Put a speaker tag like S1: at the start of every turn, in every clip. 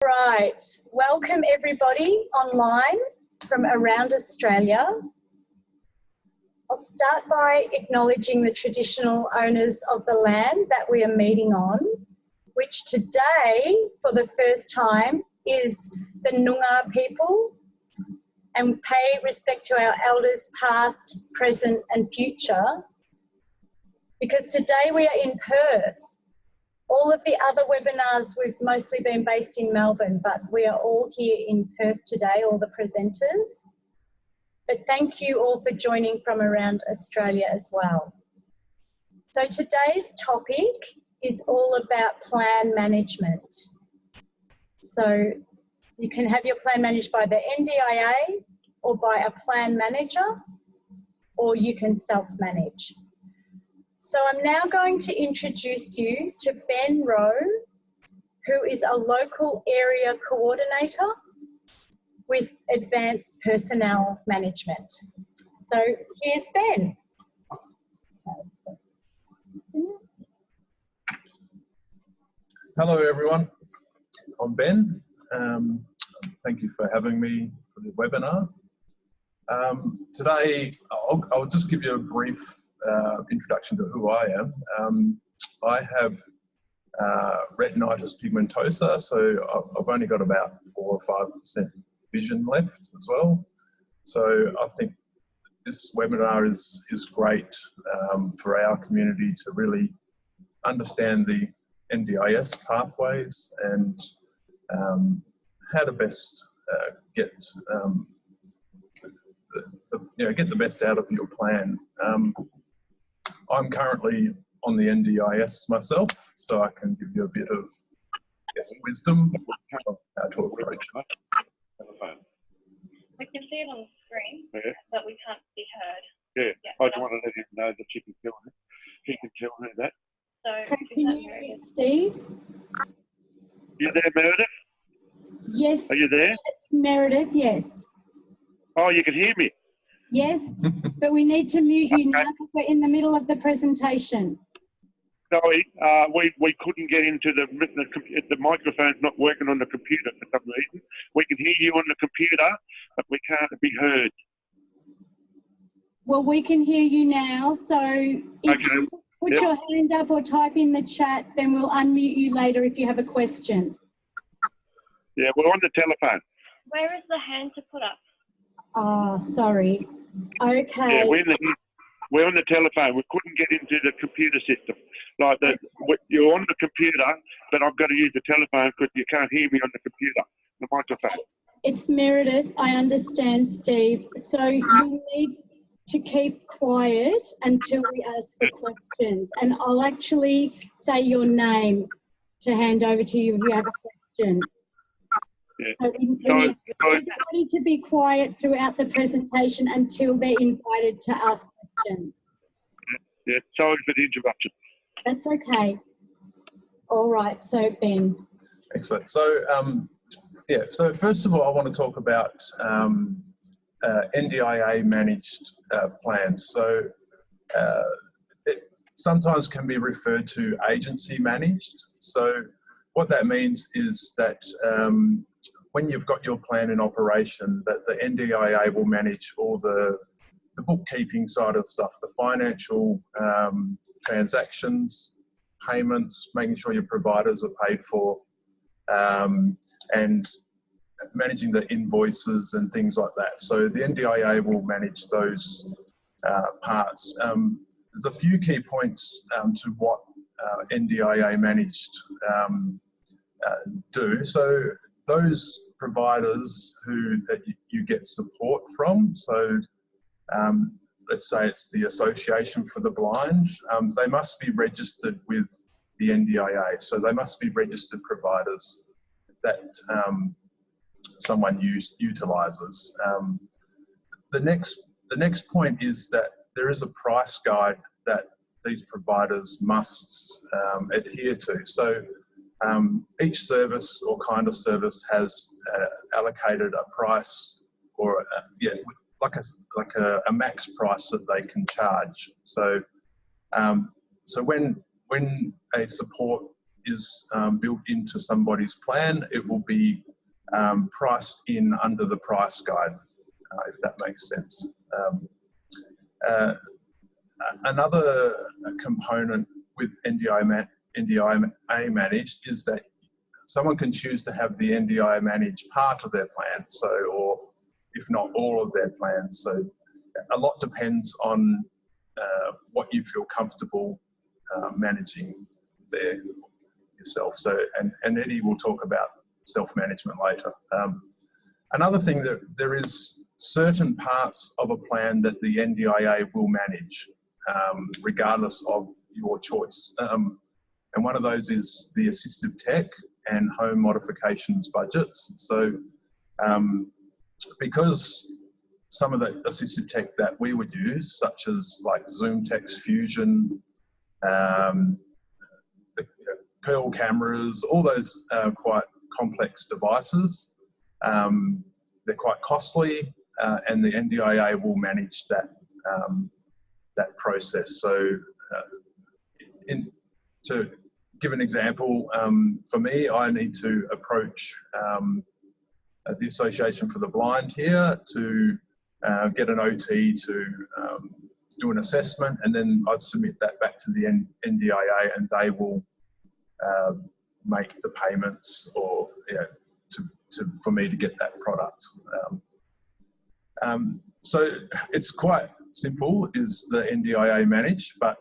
S1: Right, welcome everybody online from around Australia. I'll start by acknowledging the traditional owners of the land that we are meeting on, which today, for the first time, is the Ndia people, and pay respect to our elders past, present and future, because today we are in Perth. All of the other webinars, we've mostly been based in Melbourne, but we are all here in Perth today, all the presenters. But thank you all for joining from around Australia as well. So today's topic is all about plan management. So you can have your plan managed by the NDIA or by a plan manager, or you can self-manage. So I'm now going to introduce you to Ben Rowe, who is a local area coordinator with advanced personnel management. So here's Ben.
S2: Hello everyone, I'm Ben. Thank you for having me for the webinar. Today I'll just give you a brief introduction to who I am. I have retinitis pigmentosa, so I've only got about 4 or 5% vision left as well. So I think this webinar is great for our community to really understand the NDIS pathways and how to best get the best out of your plan. I'm currently on the NDIS myself, so I can give you a bit of wisdom of how to approach it.
S3: We can see it on the screen,
S4: yeah,
S3: but we can't be heard.
S4: Yeah,
S3: Yeah,
S4: I just want to let him know that you can tell her. He can tell her that.
S3: So
S1: Can you hear me, Steve?
S4: You there, Meredith?
S1: Yes.
S4: Are you there?
S1: It's Meredith, yes.
S4: Oh, you can hear me.
S1: Yes, but we need to mute you now because we're in the middle of the presentation.
S4: Sorry, we couldn't get into the microphone's not working on the computer for some reason. We can hear you on the computer, but we can't be heard.
S1: Well, we can hear you now, so if you put your hand up or type in the chat, then we'll unmute you later if you have a question. Yeah,
S4: we're on the telephone.
S3: where is the hand to put up?
S1: Oh, sorry. Okay.
S4: Yeah, we're on the telephone. We couldn't get into the computer system. You're on the computer, but I've got to use the telephone because you can't hear me on the computer, the microphone.
S1: It's Meredith. I understand, Steve. So you need to keep quiet until we ask for questions. And I'll actually say your name to hand over to you if you have a question.
S4: Yeah.
S1: So we need everybody to be quiet throughout the presentation until they're invited to ask questions.
S4: Yeah, sorry for the interruption.
S1: That's okay. All right, so Ben.
S2: Excellent. So, so first of all, I want to talk about NDIA managed plans. So it sometimes can be referred to agency managed. So what that means is that when you've got your plan in operation, that the NDIA will manage all the bookkeeping side of stuff, the financial transactions, payments, making sure your providers are paid for, and managing the invoices and things like that. So the NDIA will manage those parts. There's a few key points to what NDIA managed do. So those providers that you get support from, so let's say it's the Association for the Blind, they must be registered with the NDIA. So they must be registered providers that someone utilises. The next point is that there is a price guide that these providers must adhere to. So each service or kind of service has allocated a price or like a max price that they can charge. So so when a support is built into somebody's plan, it will be priced in under the price guide, if that makes sense. Another component with NDIA managed is that someone can choose to have the NDIA manage part of their plan, so, or if not all of their plans. So a lot depends on what you feel comfortable managing there yourself. So, and Eddie will talk about self-management later. Another thing, that there is certain parts of a plan that the NDIA will manage, regardless of your choice. And one of those is the assistive tech and home modifications budgets. So because some of the assistive tech that we would use, such as like Zoom Text Fusion, the Pearl cameras, all those quite complex devices, they're quite costly, and the NDIA will manage that that process. So, to give an example, for me, I need to approach the Association for the Blind here to get an OT to do an assessment, and then I submit that back to the NDIA, and they will make the payments, or for me to get that product. So it's quite simple, is the NDIA managed, but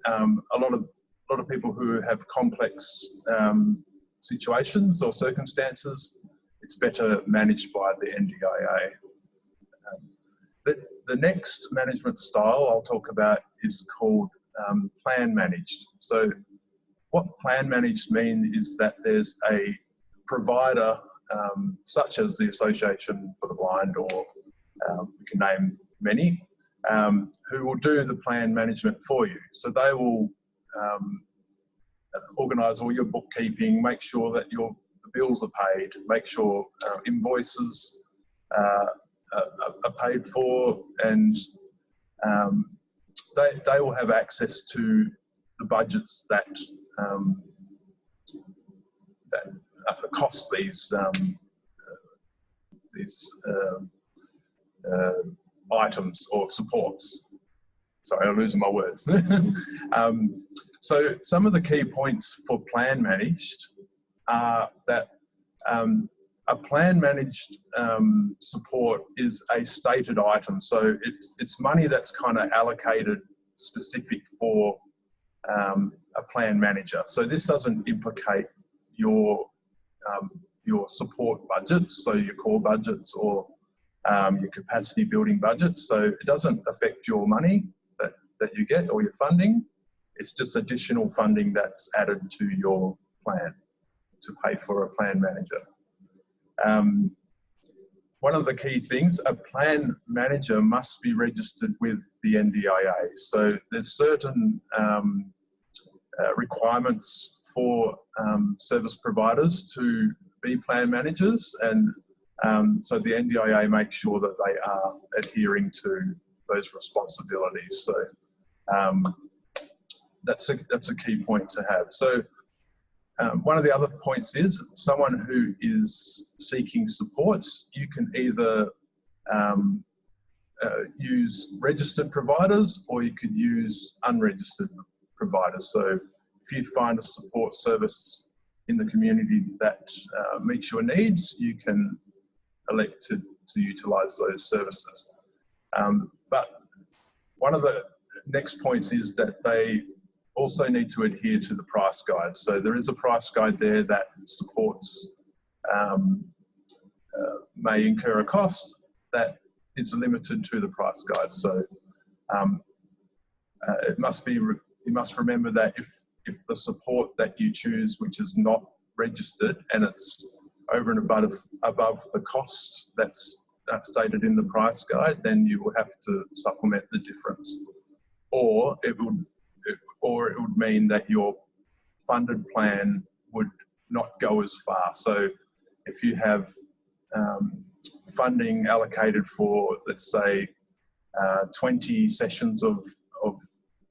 S2: a lot of people who have complex situations or circumstances, it's better managed by the NDIA. The next management style I'll talk about is called plan managed. So what plan managed means is that there's a provider, such as the Association for the Blind, or we can name many, who will do the plan management for you. So they will organise all your bookkeeping, make sure that the bills are paid, make sure invoices are paid for, and they will have access to the budgets that cost these items or supports. Sorry, I'm losing my words. So some of the key points for plan managed are that a plan managed support is a stated item. So it's money that's kind of allocated specific for a plan manager. So this doesn't implicate your support budgets, so your core budgets, or your capacity building budgets. So it doesn't affect your money that you get, or your funding. It's just additional funding that's added to your plan to pay for a plan manager. One of the key things, a plan manager must be registered with the NDIA. So there's certain requirements for service providers to be plan managers, and so the NDIA makes sure that they are adhering to those responsibilities. So that's a key point to have. So one of the other points is someone who is seeking support, you can either use registered providers, or you could use unregistered providers. So if you find a support service in the community that meets your needs, you can elect to utilise those services. But one of the next points is that they also need to adhere to the price guide. So there is a price guide there that supports may incur a cost that is limited to the price guide. So you must remember that if the support that you choose, which is not registered, and it's over and above the costs that's stated in the price guide, then you will have to supplement the difference, or it would mean that your funded plan would not go as far. So if you have funding allocated for, let's say, 20 sessions of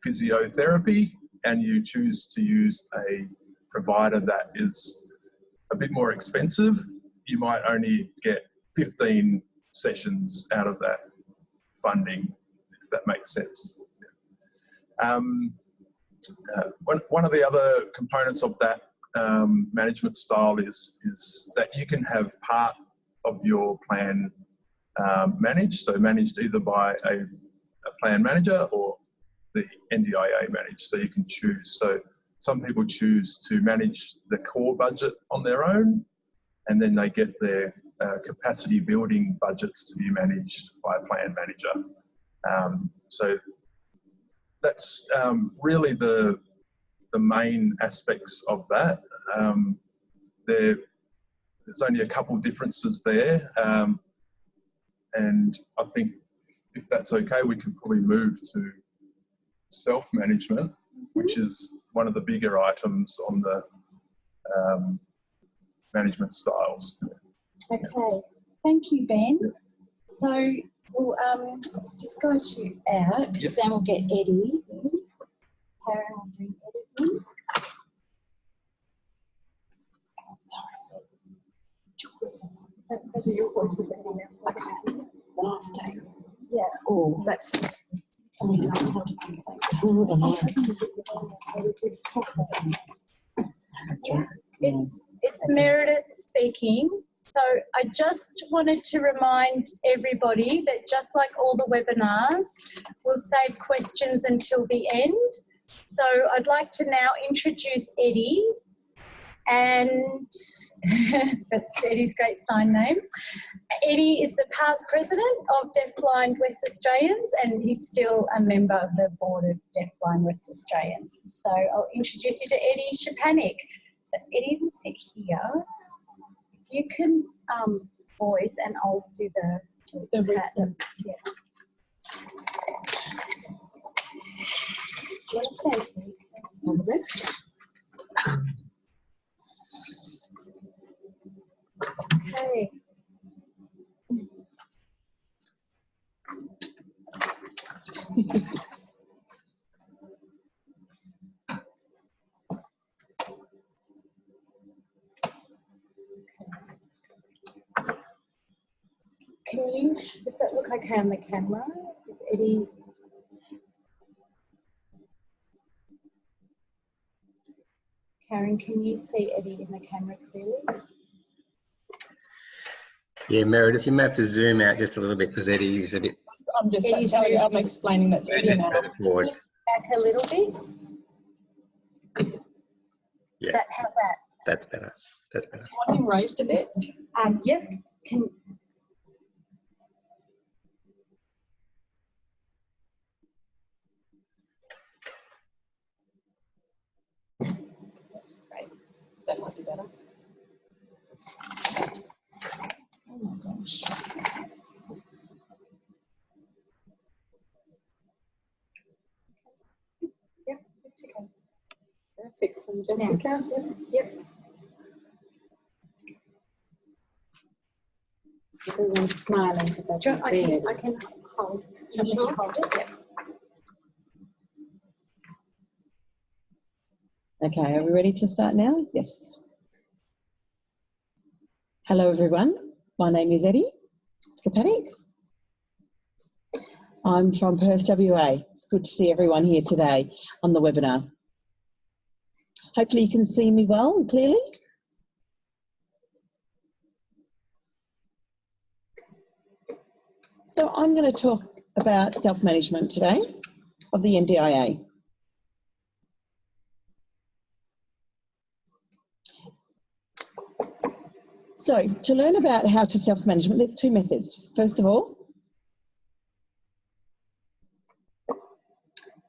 S2: physiotherapy, and you choose to use a provider that is a bit more expensive, you might only get 15 sessions out of that funding, if that makes sense. One of the other components of that management style is that you can have part of your plan managed, so managed either by a plan manager or the NDIA managed, so you can choose. So some people choose to manage the core budget on their own, and then they get their capacity building budgets to be managed by a plan manager. So that's really the main aspects of that. There's only a couple differences there, and I think if that's okay, we can probably move to self-management, which is one of the bigger items on the management styles.
S1: Okay, thank you, Ben. So we'll just go to out, because then we'll get Eddie. Karen will bring Eddie in. Sorry. So your voice is Eddie now. Okay. The last day. Yeah. Oh, that's just. It's Meredith speaking. So I just wanted to remind everybody that just like all the webinars, we'll save questions until the end. So I'd like to now introduce Eddie, and that's Eddie's great sign name. Eddie is the past president of Deafblind West Australians, and he's still a member of the board of Deafblind West Australians. So I'll introduce you to Eddie Shapanik. So Eddie will sit here. You can voice, and I'll do the pattern. Yeah. Do you want to stay here? On the left. Okay. Does that look okay on the camera? Is Eddie? Karen, can you see Eddie in the camera clearly?
S5: Yeah, Meredith, you may have to zoom out just a little bit because Eddie's a bit.
S6: I'm just I'm explaining that to Eddie now.
S5: Forward.
S1: Just back a little bit.
S5: Yeah.
S1: How's that?
S5: That's better. That's better.
S6: Want him raised a bit?
S1: Yep.
S6: That might be better. Oh my gosh.
S1: Yep, it's okay.
S6: Perfect. From Jessica.
S1: Yep.
S6: Everyone's smiling because I can see it.
S1: I can hold.
S6: You sure?
S1: Hold it. Yep.
S7: Okay, are we ready to start now? Yes. Hello everyone, my name is Eddie Skapanik. I'm from Perth, WA. It's good to see everyone here today on the webinar. Hopefully you can see me well and clearly. So I'm going to talk about self-management today of the NDIA. So to learn about how to self-management, there's two methods. First of all,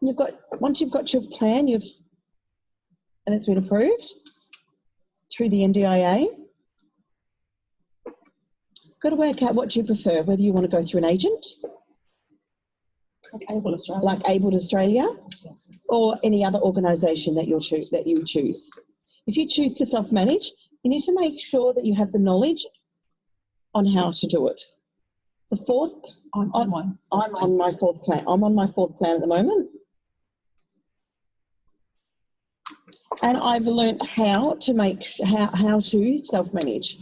S7: once you've got your plan, and it's been approved through the NDIA, you've got to work out what you prefer, whether you want to go through an agent, like Able Australia, or any other organisation that you choose. If you choose to self-manage, you need to make sure that you have the knowledge on how to do it. I'm on my fourth plan. I'm on my fourth plan at the moment. and I've learnt how to how to self-manage.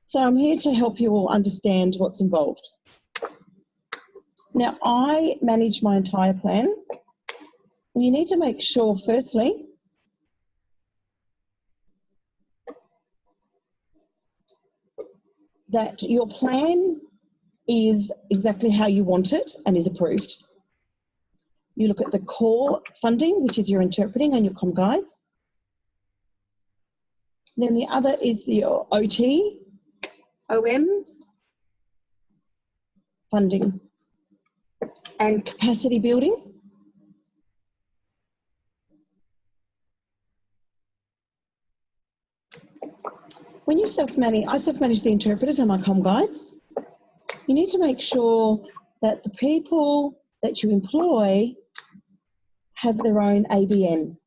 S7: So I'm here to help you all understand what's involved. Now, I manage my entire plan, and you need to make sure, firstly, that your plan is exactly how you want it and is approved. You look at the core funding, which is your interpreting and your comm guides. Then the other is your OT, OMs, funding, and capacity building. When you self-manage, I self-manage the interpreters and my comm guides. You need to make sure that the people that you employ have their own ABN.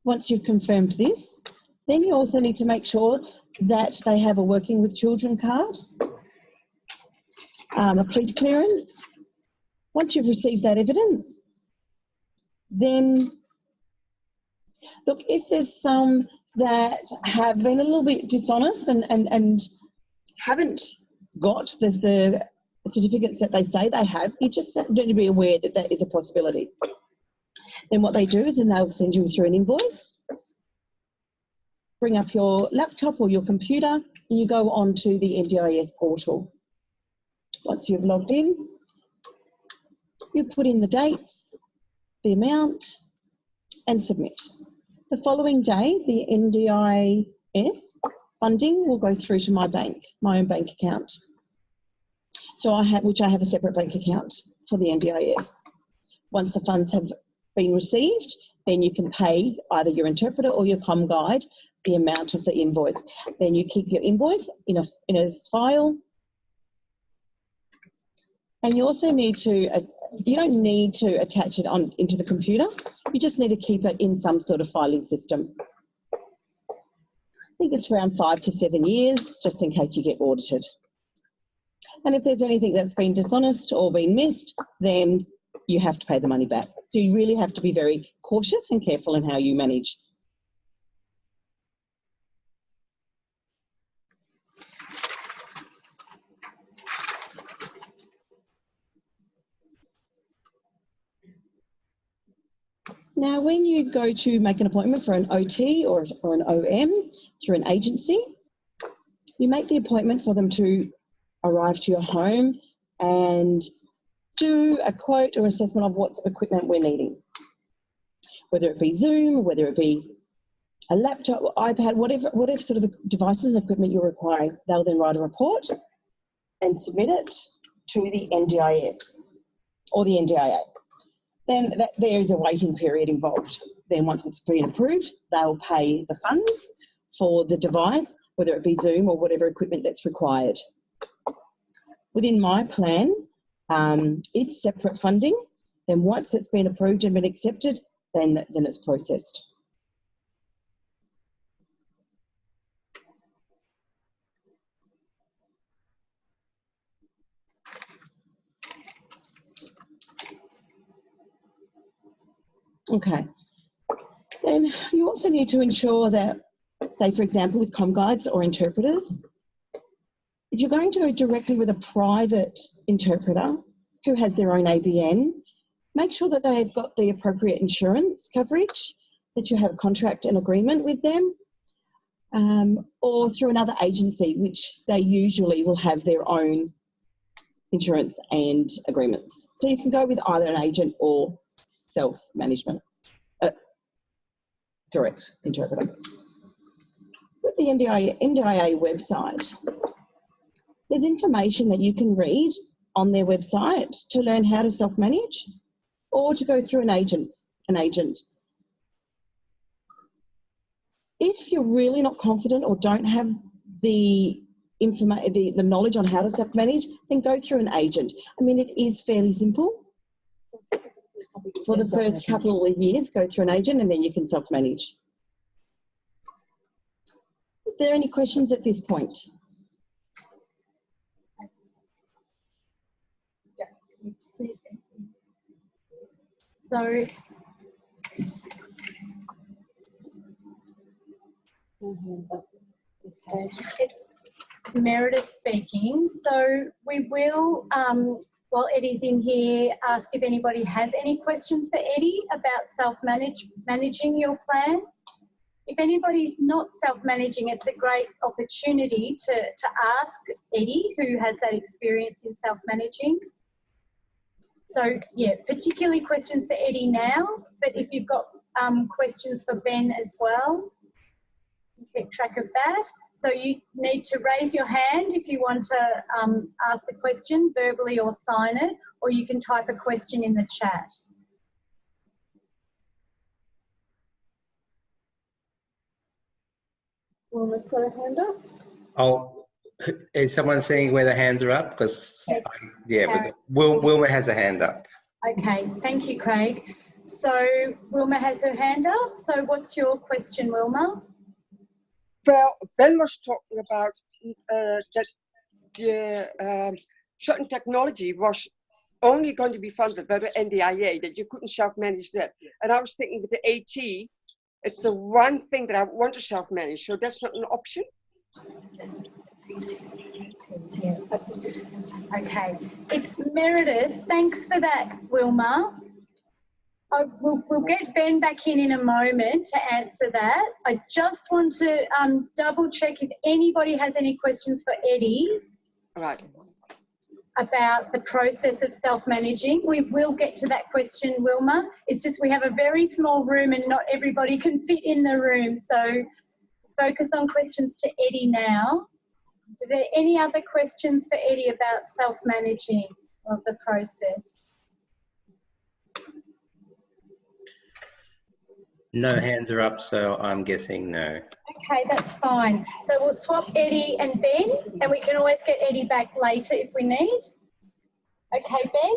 S7: Once you've confirmed this, then you also need to make sure that they have a working with children card, a police clearance. Once you've received that evidence, then look, if there's some that have been a little bit dishonest and haven't got the certificates that they say they have, you just need to be aware that that is a possibility. Then what they do is then they'll send you through an invoice, bring up your laptop or your computer, and you go onto the NDIS portal. Once you've logged in, you put in the dates, the amount, and submit. The following day, the NDIS funding will go through to my bank, my own bank account. So I have a separate bank account for the NDIS. Once the funds have been received, then you can pay either your interpreter or your comm guide the amount of the invoice. Then you keep your invoice in a file. And you also need to, you don't need to attach it into the computer. You just need to keep it in some sort of filing system. I think it's around 5 to 7 years, just in case you get audited. And if there's anything that's been dishonest or been missed, then you have to pay the money back. So you really have to be very cautious and careful in how you manage. Now, when you go to make an appointment for an OT or an OM through an agency, you make the appointment for them to arrive to your home and do a quote or assessment of what sort of equipment we're needing. Whether it be Zoom, whether it be a laptop, iPad, whatever sort of devices and equipment you're requiring, they'll then write a report and submit it to the NDIS or the NDIA. Then there is a waiting period involved. Then once it's been approved, they'll pay the funds for the device, whether it be Zoom or whatever equipment that's required. Within my plan, it's separate funding. Then once it's been approved and been accepted, then it's processed. Okay. Then you also need to ensure that, say for example, with comm guides or interpreters, if you're going to go directly with a private interpreter who has their own ABN, make sure that they've got the appropriate insurance coverage, that you have a contract and agreement with them, or through another agency, which they usually will have their own insurance and agreements. So you can go with either an agent or self-management, direct interpreter. With the NDIA website, there's information that you can read on their website to learn how to self-manage or to go through an agent. If you're really not confident or don't have the knowledge on how to self-manage, then go through an agent. I mean, it is fairly simple. For the first couple of years, go through an agent and then you can self-manage. Are there any questions at this point?
S1: So It's Meredith speaking. So we will, while Eddie's in here, ask if anybody has any questions for Eddie about managing your plan. If anybody's not self-managing, it's a great opportunity to ask Eddie, who has that experience in self-managing. So, yeah, particularly questions for Eddie now, but if you've got questions for Ben as well, keep track of that. So you need to raise your hand if you want to ask the question verbally or sign it, or you can type a question in the chat.
S6: Wilma's got a hand up.
S5: Oh, is someone seeing where the hands are up? Because, yeah, but Wilma has a hand up.
S1: Okay, thank you, Craig. So Wilma has her hand up. So what's your question, Wilma?
S8: Well, Ben was talking about that the certain technology was only going to be funded by the NDIS, that you couldn't self-manage that. And I was thinking with the AT, it's the one thing that I want to self-manage, so that's not an option?
S1: Yeah. Okay, it's Meredith. Thanks for that, Wilma. We'll get Ben back in a moment to answer that. I just want to double check if anybody has any questions for Eddie.
S8: Right.
S1: About the process of self-managing. We will get to that question, Wilma. It's just we have a very small room and not everybody can fit in the room. So focus on questions to Eddie now. Are there any other questions for Eddie about self-managing of the process?
S5: No hands are up, so I'm guessing no.
S1: Okay, that's fine. So we'll swap Eddie and Ben, and we can always get Eddie back later if we need. Okay, Ben?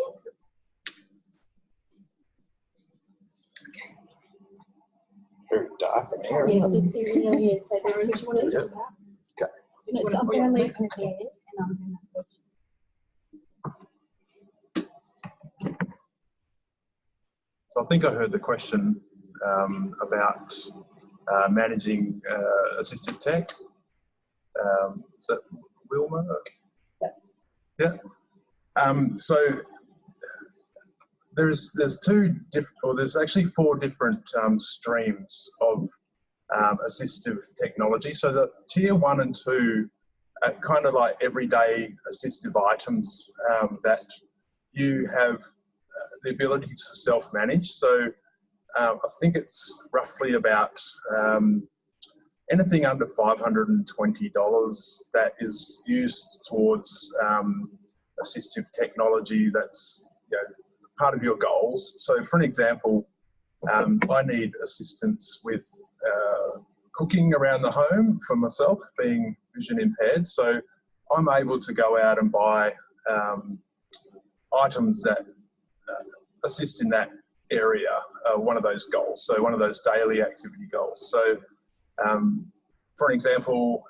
S9: Very dark in here.
S6: Yes, it really is. So Darren, do you want to do that?
S9: Okay.
S6: No, I'm going to leave her here and I'm going to...
S2: So I think I heard the question about managing assistive tech. Is that Wilma? Yeah. So there's actually 4 different streams of assistive technology. So the tier 1 and 2 are kind of like everyday assistive items that you have the ability to self-manage. So I think it's roughly about anything under $520 that is used towards assistive technology that's part of your goals. So for an example, I need assistance with cooking around the home for myself, being vision impaired. So I'm able to go out and buy items that assist in that area, one of those goals, so one of those daily activity goals. So for an example,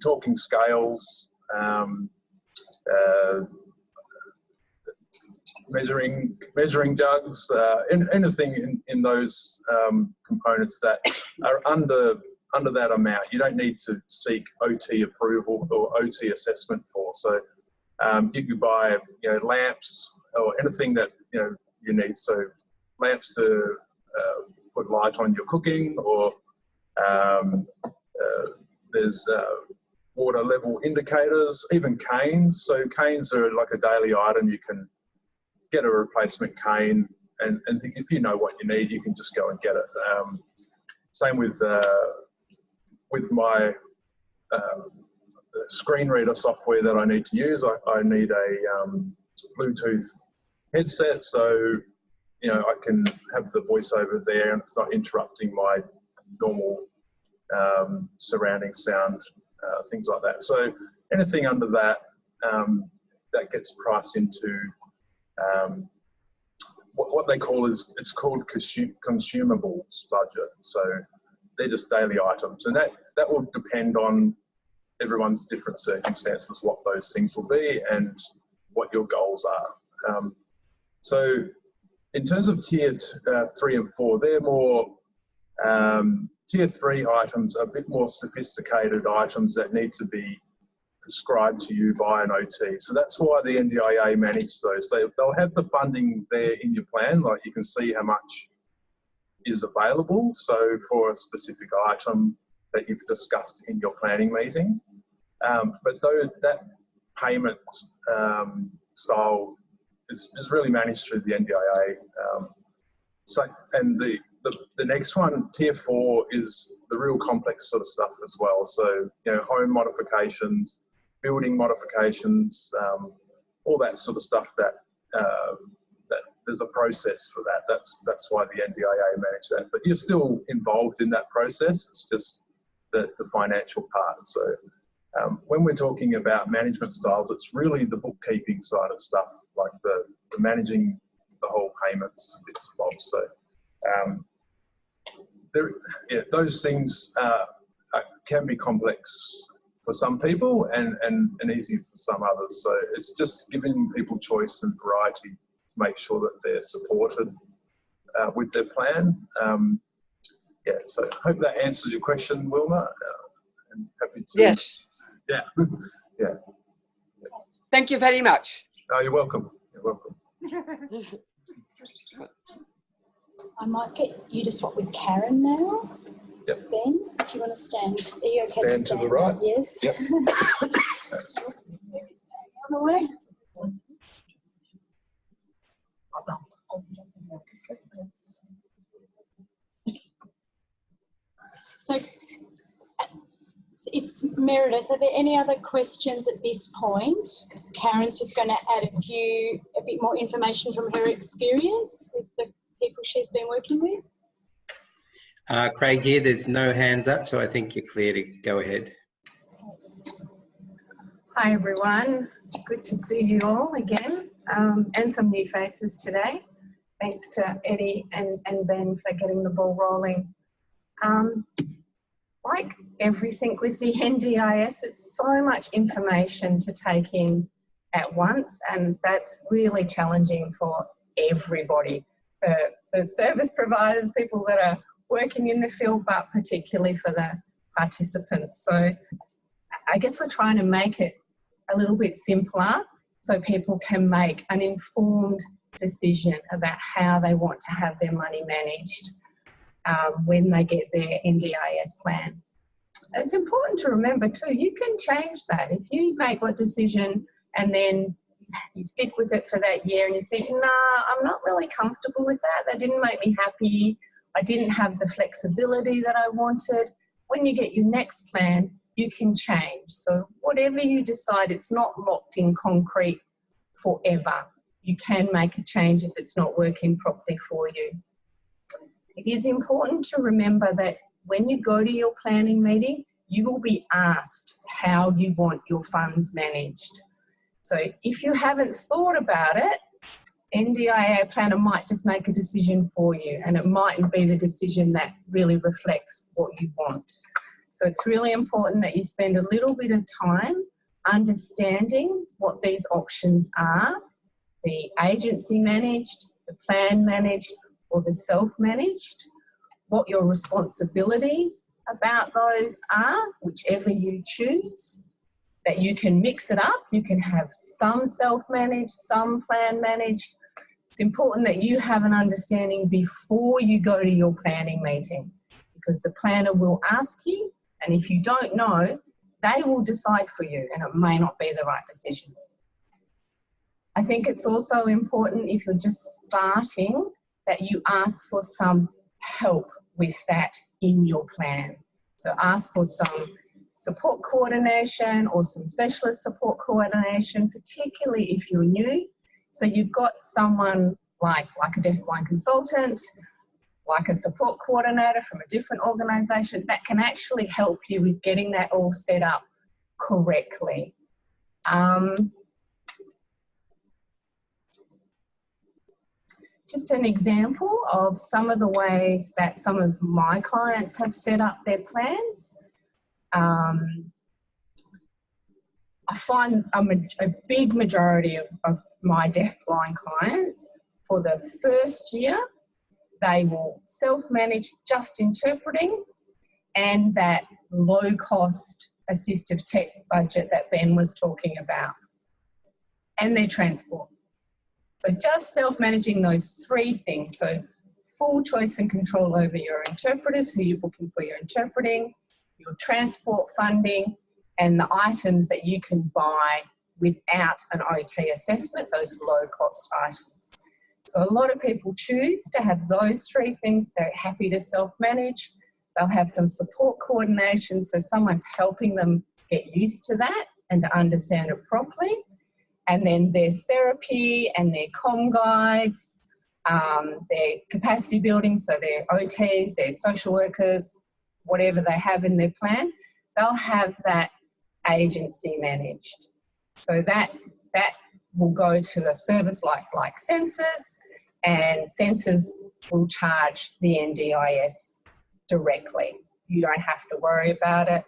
S2: talking scales, measuring jugs, anything in those components that are under that amount, you don't need to seek OT approval or OT assessment for. So you could buy lamps or anything that you need. So lamps to put light on your cooking, or there's water level indicators, even canes. So canes are like a daily item. You can get a replacement cane, and if you know what you need, you can just go and get it. Same with my screen reader software that I need to use. I need a Bluetooth headset, so I can have the voiceover there and it's not interrupting my normal surrounding sound, things like that. So anything under that that gets priced into what they call it's called Consumables Budget. So they're just daily items, and that will depend on everyone's different circumstances, what those things will be and what your goals are. So in terms of tier 3 and 4, they're more, tier 3 items are a bit more sophisticated items that need to be prescribed to you by an OT. So that's why the NDIA manage those. They'll have the funding there in your plan, like you can see how much is available. So for a specific item that you've discussed in your planning meeting. But though that payment style is really managed through the NDIA. And the next one, tier 4, is the real complex sort of stuff as well. So, you know, home modifications, building modifications, all that sort of stuff that there's a process for that. That's why the NDIA manage that. But you're still involved in that process. It's just the financial part. So when we're talking about management styles, it's really the bookkeeping side of stuff, like the managing the whole payments bits and bobs. So those things can be complex for some people and easy for some others. So it's just giving people choice and variety to make sure that they're supported with their plan. Yeah, so I hope that answers your question, Wilma. And happy to.
S8: Yes.
S2: Yeah. Yeah.
S8: Thank you very much.
S2: Oh, you're welcome. You're welcome.
S6: I might get you to swap with Karen now.
S2: Yep.
S6: Ben, if you want to stand. Are you okay
S2: Stand to the right.
S6: Yes.
S2: Yep.
S6: Other way. So it's Meredith. Are there any other questions at this point? Because Karen's just going to add a bit more information from her experience with the people she's been working with.
S5: Craig here, there's no hands up, so I think you're clear to go ahead.
S10: Hi everyone, good to see you all again, and some new faces today. Thanks to Eddie and Ben for getting the ball rolling. Like everything with the NDIS, it's so much information to take in at once, and that's really challenging for everybody, for the service providers, people that are working in the field, but particularly for the participants. So I guess we're trying to make it a little bit simpler so people can make an informed decision about how they want to have their money managed when they get their NDIS plan. It's important to remember too, you can change that. If you make a decision and then you stick with it for that year and you think, nah, I'm not really comfortable with that, that didn't make me happy, I didn't have the flexibility that I wanted. When you get your next plan, you can change. So whatever you decide, it's not locked in concrete forever. You can make a change if it's not working properly for you. It is important to remember that when you go to your planning meeting, you will be asked how you want your funds managed. So if you haven't thought about it, NDIA planner might just make a decision for you, and it mightn't be the decision that really reflects what you want. So it's really important that you spend a little bit of time understanding what these options are, the agency managed, the plan managed, or the self-managed, what your responsibilities about those are, whichever you choose, that you can mix it up. You can have some self-managed, some plan managed. It's important that you have an understanding before you go to your planning meeting, because the planner will ask you, and if you don't know, they will decide for you, and it may not be the right decision. I think it's also important, if you're just starting, that you ask for some help with that in your plan. So ask for some support coordination or some specialist support coordination, particularly if you're new. So you've got someone like a Deafblind Consultant, like a support coordinator from a different organisation that can actually help you with getting that all set up correctly. Just an example of some of the ways that some of my clients have set up their plans. I find a big majority of my deafblind clients for the first year, they will self-manage just interpreting and that low-cost assistive tech budget that Ben was talking about, and their transport. So just self-managing those three things. So full choice and control over your interpreters, who you're booking for your interpreting, your transport funding, and the items that you can buy without an OT assessment, those low-cost items. So a lot of people choose to have those three things. They're happy to self-manage. They'll have some support coordination, so someone's helping them get used to that and to understand it properly. And then their therapy and their comm guides, their capacity building, so their OTs, their social workers, whatever they have in their plan, they'll have that agency managed. So that will go to a service like Census, and Census will charge the NDIS directly. You don't have to worry about it.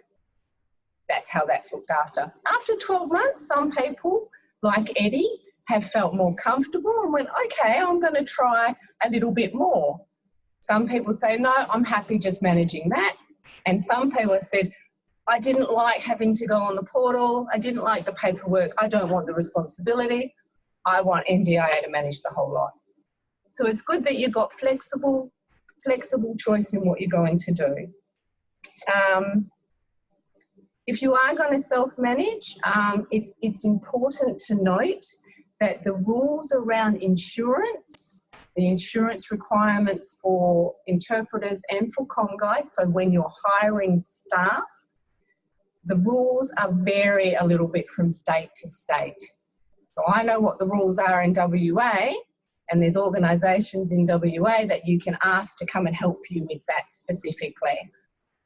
S10: That's how that's looked after. After 12 months, some people, like Eddie, have felt more comfortable and went, okay, I'm going to try a little bit more. Some people say, no, I'm happy just managing that. And some people have said, I didn't like having to go on the portal. I didn't like the paperwork. I don't want the responsibility. I want NDIA to manage the whole lot. So it's good that you've got flexible choice in what you're going to do. If you are going to self-manage, it's important to note that the rules around insurance, the insurance requirements for interpreters and for comm guides, so when you're hiring staff, the rules vary a little bit from state to state. So I know what the rules are in WA, and there's organisations in WA that you can ask to come and help you with that specifically.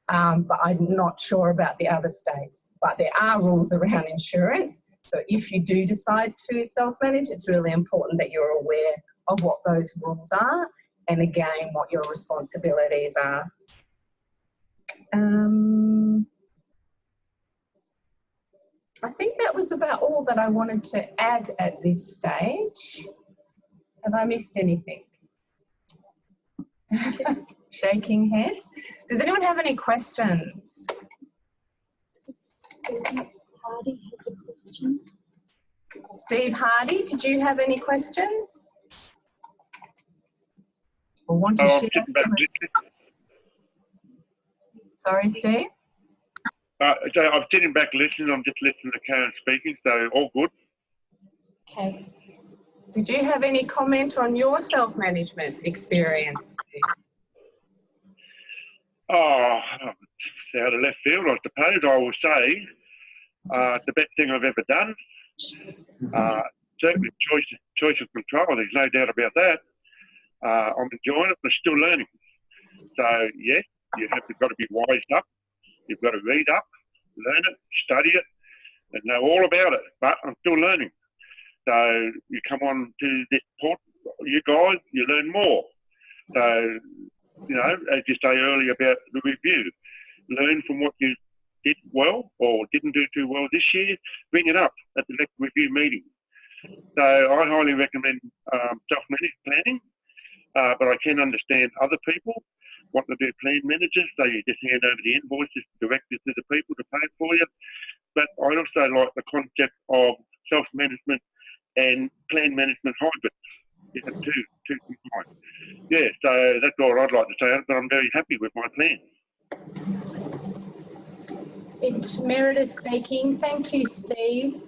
S10: But I'm not sure about the other states. But there are rules around insurance. So if you do decide to self-manage, it's really important that you're aware of what those rules are and, again, what your responsibilities are. I think that was about all that I wanted to add at this stage. Have I missed anything? Shaking heads. Does anyone have any questions?
S6: Steve Hardy has a question.
S10: Steve Hardy, did you have any questions? Or want to share? Sorry, Steve?
S4: So I'm sitting back listening. I'm just listening to Karen speaking, so all good.
S6: Okay.
S10: Did you have any comment on your self-management experience?
S4: Oh, it's out of left field, I suppose. I will say the best thing I've ever done. Certainly choice of control, there's no doubt about that. I'm enjoying it, but still learning. So, yes, you've got to be wised up. You've got to read up, learn it, study it, and know all about it. But I'm still learning. So you come on to this port, you guys, you learn more. So, you know, as you say earlier about the review, learn from what you did well or didn't do too well this year, bring it up at the next review meeting. So I highly recommend self-managed planning, but I can understand other people want to do plan managers, so you just hand over the invoices directly to the people to pay it for you. But I also like the concept of self-management and plan management hybrid. You have two combined. Yeah, so that's all I'd like to say, but I'm very happy with my plan.
S1: It's Meredith speaking. Thank you, Steve.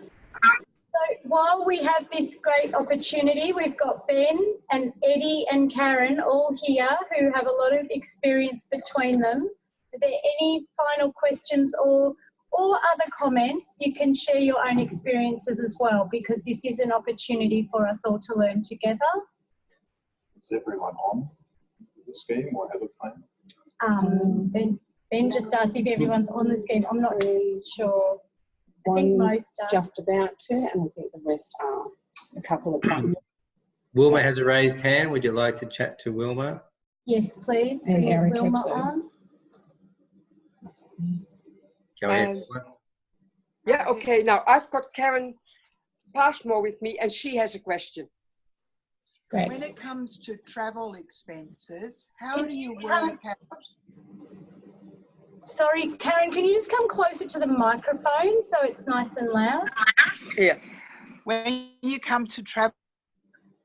S1: So while we have this great opportunity, we've got Ben and Eddie and Karen all here who have a lot of experience between them. Are there any final questions or other comments? You can share your own experiences as well, because this is an opportunity for us all to learn together.
S9: Is everyone on the scheme or have a plan?
S1: Ben just asked if everyone's on the scheme. I'm not really sure. I think most are.
S11: Just about to, and I think the rest are a couple of times.
S5: Wilma has a raised hand. Would you like to chat to Wilma?
S1: Yes, please.
S11: And Erica
S1: Wilma
S11: too.
S1: on.
S5: Go ahead.
S8: Yeah, okay. Now I've got Karen Passmore with me, and she has a question.
S7: Great.
S12: When it comes to travel expenses, how do you work out?
S1: Sorry, Karen, can you just come closer to the microphone so it's nice and loud?
S8: Yeah.
S12: When you come to travel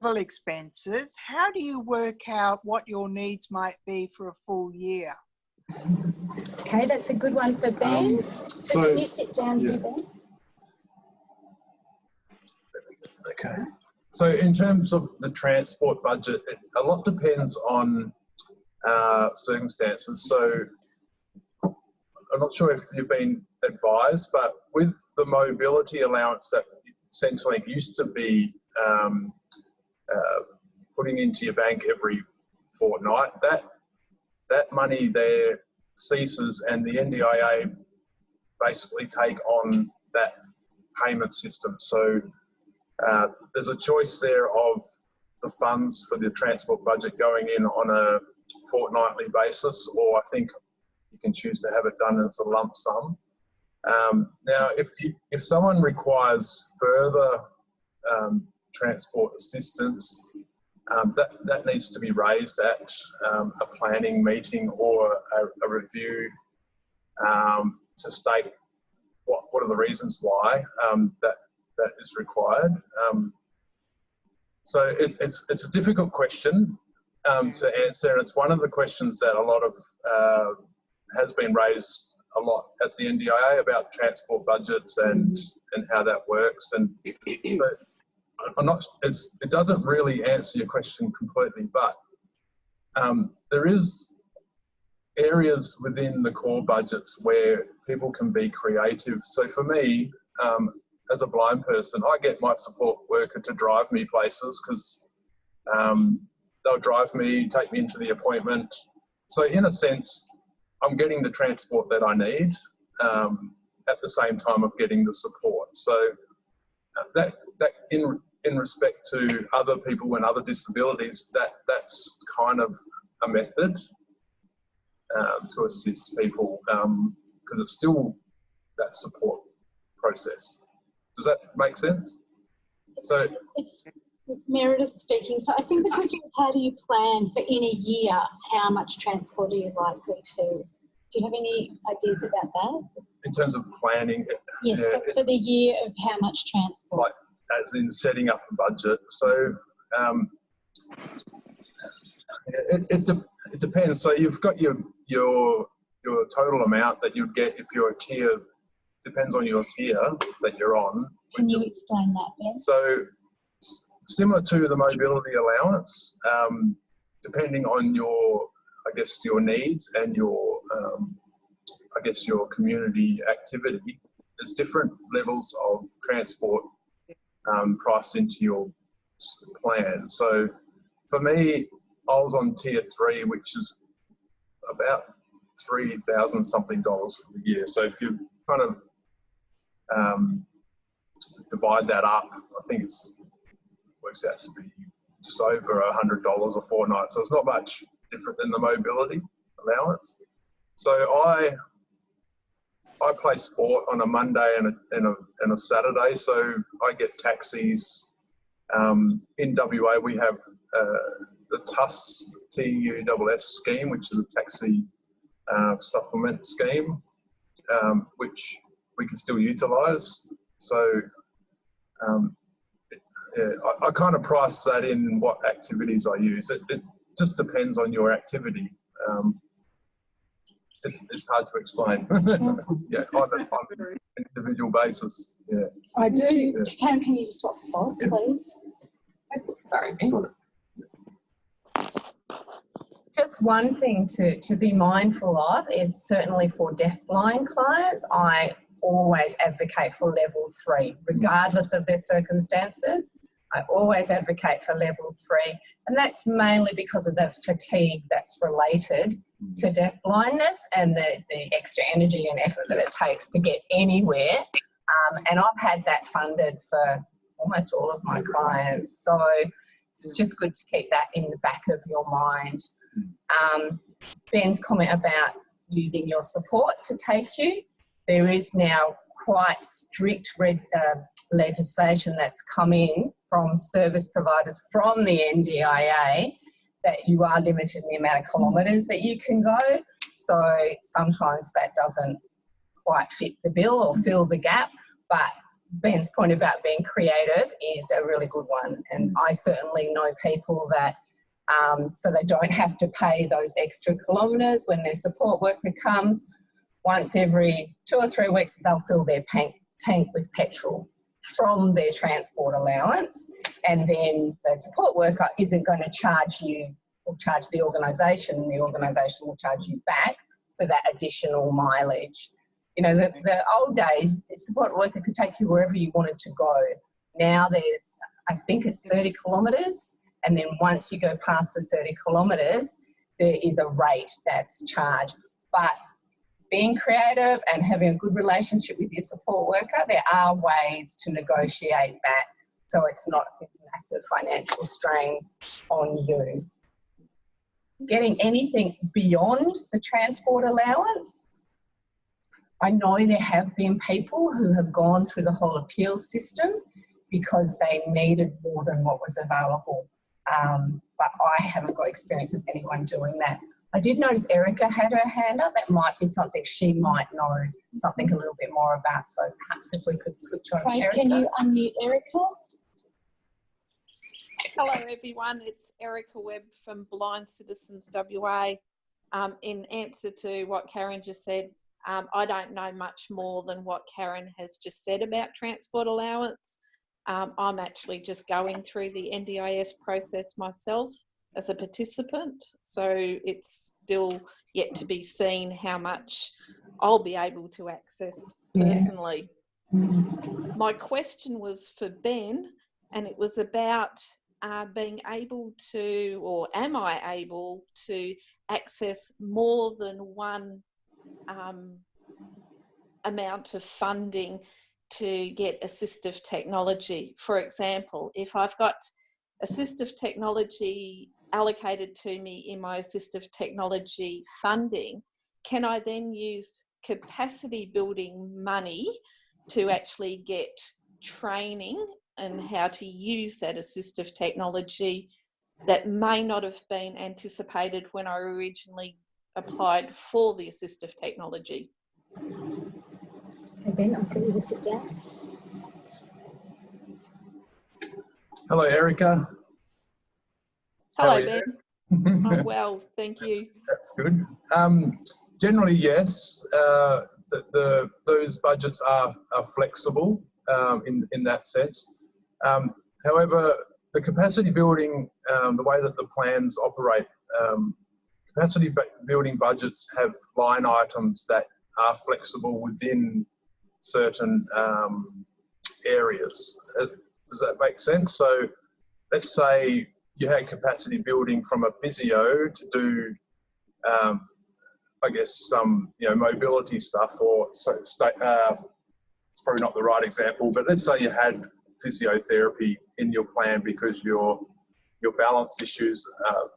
S12: expenses, how do you work out what your needs might be for a full year?
S1: Okay, that's a good one for Ben. So can you sit down here, Ben?
S2: Okay. So in terms of the transport budget, a lot depends on circumstances. So I'm not sure if you've been advised, but with the mobility allowance that Centrelink used to be putting into your bank every fortnight, that money there ceases, and the NDIA basically take on that payment system. So there's a choice there of the funds for the transport budget going in on a fortnightly basis, or I think you can choose to have it done as a lump sum. Now, if someone requires further transport assistance, that needs to be raised at a planning meeting or a review to state what are the reasons why that is required. So it's a difficult question to answer, and it's one of the questions that a lot of has been raised a lot at the NDIA about transport budgets and how that works. And but I'm not. It doesn't really answer your question completely, but there is areas within the core budgets where people can be creative. So for me, as a blind person, I get my support worker to drive me places because they'll drive me, take me into the appointment. So in a sense, I'm getting the transport that I need at the same time of getting the support. So that in respect to other people and other disabilities, that's kind of a method to assist people because it's still that support process. Does that make sense? So
S6: it's Meredith speaking. So I think the question is, how do you plan for in a year? How much transport are you likely to? Do you have any ideas about that?
S2: In terms of planning?
S6: Yes, for the year of how much transport?
S2: Like, as in setting up a budget. So it depends. So you've got your total amount that you'd get if you're a tier. Depends on your tier that you're on.
S6: Can you explain that, Ben?
S2: So similar to the mobility allowance, depending on your, I guess, your needs and your, I guess, your community activity, there's different levels of transport priced into your plan. So for me, I was on tier 3, which is about $3,000 something for the year. So if you kind of divide that up, I think it works out to be just over $100 a fortnight. So it's not much different than the mobility allowance. So I play sport on a Monday and a Saturday, so I get taxis. In WA, we have the TUS, TUSS scheme, which is a taxi supplement scheme, which we can still utilise. So I kind of price that in what activities I use. It just depends on your activity. It's hard to explain. Yeah, on an individual basis. Yeah.
S6: I do. Yeah. Karen, can you just swap spots, please?
S10: Sorry. Just one thing to be mindful of is certainly for deafblind clients, I always advocate for level 3, regardless of their circumstances. I always advocate for level 3, and that's mainly because of the fatigue that's related to deafblindness and the extra energy and effort that it takes to get anywhere. And I've had that funded for almost all of my clients, so it's just good to keep that in the back of your mind. Ben's comment about using your support to take you, there is now quite strict legislation that's come in from service providers from the NDIA that you are limited in the amount of kilometres that you can go. So sometimes that doesn't quite fit the bill or fill the gap, but Ben's point about being creative is a really good one. And I certainly know people that, so they don't have to pay those extra kilometres when their support worker comes. Once every 2 or 3 weeks, they'll fill their tank with petrol from their transport allowance, and then the support worker isn't going to charge you or charge the organisation, and the organisation will charge you back for that additional mileage. You know, the old days, the support worker could take you wherever you wanted to go. Now there's, I think it's 30 kilometres, and then once you go past the 30 kilometres, there is a rate that's charged. But being creative and having a good relationship with your support worker, there are ways to negotiate that so it's not a massive financial strain on you. Getting anything beyond the transport allowance, I know there have been people who have gone through the whole appeal system because they needed more than what was available, but I haven't got experience of anyone doing that. I did notice Erica had her hand up. That might be something she might know something a little bit more about. So perhaps if we could switch on to Erica.
S6: Can you unmute Erica?
S13: Hello everyone, it's Erica Webb from Blind Citizens WA. In answer to what Karen just said, I don't know much more than what Karen has just said about transport allowance. I'm actually just going through the NDIS process myself as a participant, so it's still yet to be seen how much I'll be able to access personally. My question was for Ben, and it was about being able to, or am I able to access more than one amount of funding to get assistive technology. For example, if I've got assistive technology allocated to me in my assistive technology funding, can I then use capacity building money to actually get training and how to use that assistive technology that may not have been anticipated when I originally applied for the assistive technology?
S6: Hey Ben, I'll get you to sit down.
S2: Hello, Erica.
S13: Hello, Ben. I'm well, thank you.
S2: That's good. Generally, yes. Those budgets are flexible in that sense. However, the capacity building, the way that the plans operate, capacity building budgets have line items that are flexible within certain areas. Does that make sense? So let's say you had capacity building from a physio to do, I guess, some mobility stuff, or it's probably not the right example, but let's say you had physiotherapy in your plan because your balance issues,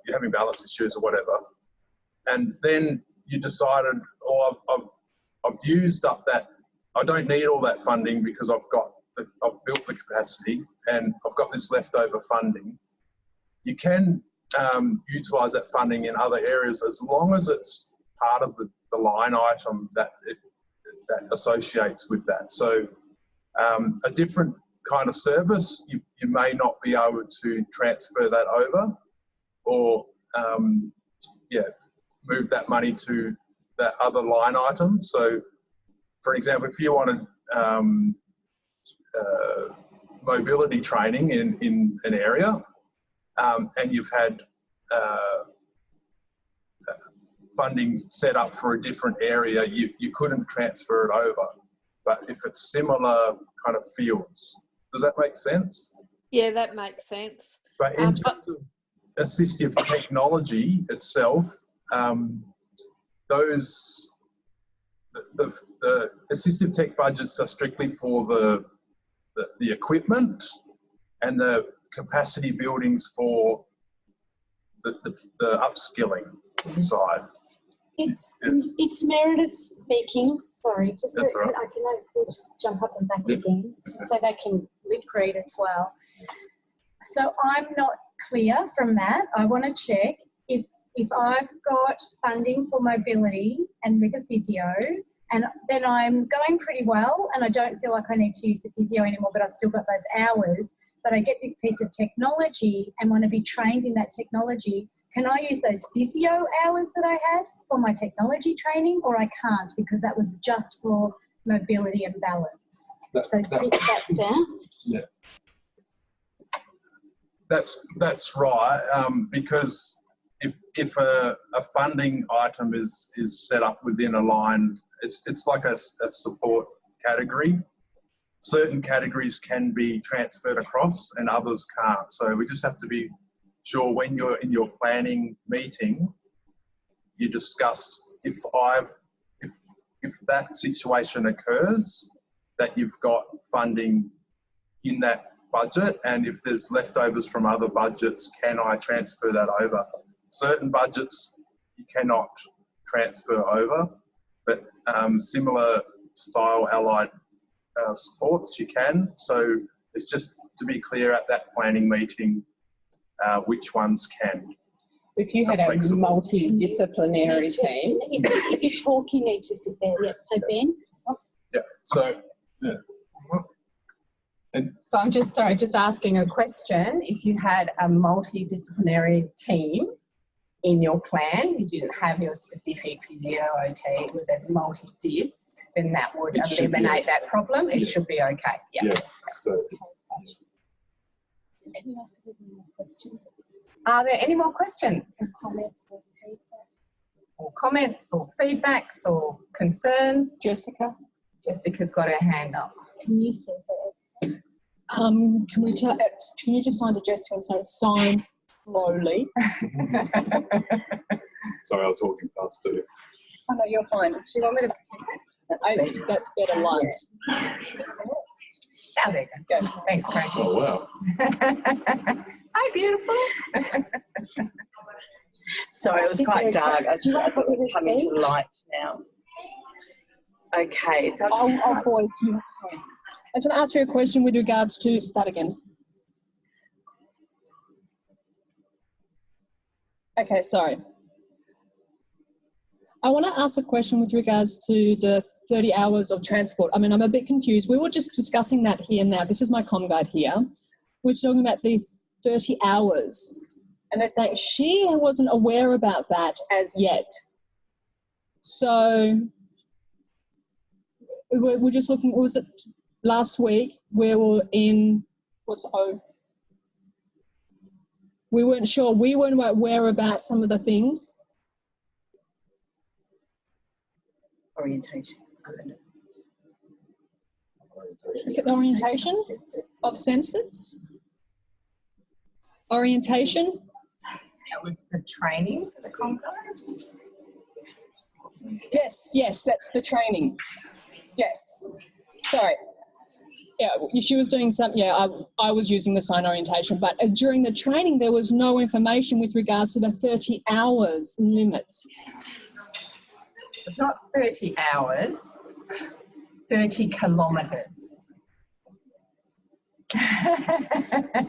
S2: you're having balance issues or whatever, and then you decided, oh, I've used up that. I don't need all that funding because I've built the capacity and I've got this leftover funding. You can utilise that funding in other areas as long as it's part of the line item that associates with that. So a different kind of service, you may not be able to transfer that over, or move that money to that other line item. So, for example, if you wanted mobility training in an area, and you've had funding set up for a different area, you couldn't transfer it over. But if it's similar kind of fields, does that make sense?
S13: Yeah, that makes sense.
S2: But in terms of assistive technology itself, the assistive tech budgets are strictly for the equipment, and the capacity buildings for the upskilling side.
S6: It's Meredith speaking. Sorry, just so
S2: right.
S6: I can just jump up and back again, just so they can lip read as well.
S1: So I'm not clear from that. I want to check if I've got funding for mobility and with a physio, and then I'm going pretty well and I don't feel like I need to use the physio anymore, but I've still got those hours, but I get this piece of technology and want to be trained in that technology. Can I use those physio hours that I had for my technology training, or I can't because that was just for mobility and balance? So sit that down.
S2: Yeah. That's right, because if a funding item is set up within a line, it's like a support category. Certain categories can be transferred across and others can't. So we just have to be sure when you're in your planning meeting, you discuss if that situation occurs, that you've got funding in that budget, and if there's leftovers from other budgets, can I transfer that over? Certain budgets you cannot transfer over, but similar style allied supports you can. So it's just to be clear at that planning meeting which ones can.
S10: If you had a multidisciplinary team.
S6: If you talk, you need to sit there. Yeah. So Ben?
S2: Yeah, so, yeah.
S10: So I'm just asking a question. If you had a multidisciplinary team in your plan, you didn't have your specific physio OT, it was as multi-dis, then that would eliminate that problem. It should be okay. Yeah.
S2: So.
S10: Are there any more questions? Comments or feedbacks or concerns? Jessica? Jessica's got her hand up.
S6: Can you see first?
S14: Can you just sign to Jessica and say sign slowly?
S9: Sorry, I was talking fast too.
S14: Oh no, you're fine. Do you want me to? That's better light.
S10: Oh, there you go. Thanks, Craig.
S9: Oh wow.
S10: Hi, beautiful.
S15: Sorry, it was quite dark. I just coming to light now. Okay, so
S14: I'll voice you. Sorry. I just want to ask you a question with regards to start again. Okay, sorry. I want to ask a question with regards to the 30 hours of transport. I mean, I'm a bit confused. We were just discussing that here now. This is my comm guide here. We're talking about the 30 hours. And they're saying she wasn't aware about that as yet. So we're just looking, was it last week we were in, what's O? We weren't sure. We weren't aware about some of the things.
S15: Orientation.
S14: Is it orientation of senses? Orientation?
S10: That was the training for the comm guide?
S14: Yes, that's the training. Yes. Sorry. Yeah, she was doing some, I was using the sign orientation, but during the training there was no information with regards to the 30 hours limits.
S10: It's not 30 hours, 30 kilometres.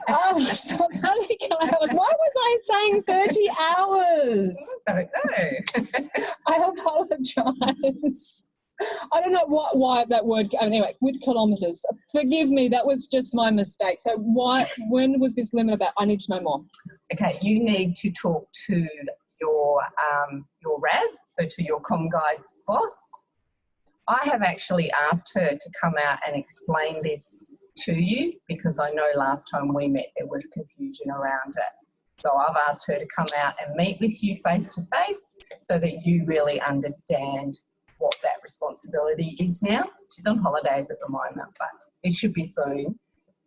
S14: Oh, so 30 hours. Why was I saying 30 hours?
S10: Don't know.
S14: I apologise. I don't know why that word, anyway, with kilometres. Forgive me, that was just my mistake. So when was this limit about? I need to know more.
S10: Okay, you need to talk to your RAS, so to your comm guide's boss. I have actually asked her to come out and explain this to you because I know last time we met there was confusion around it. So I've asked her to come out and meet with you face to face so that you really understand what that responsibility is now. She's on holidays at the moment, but it should be soon.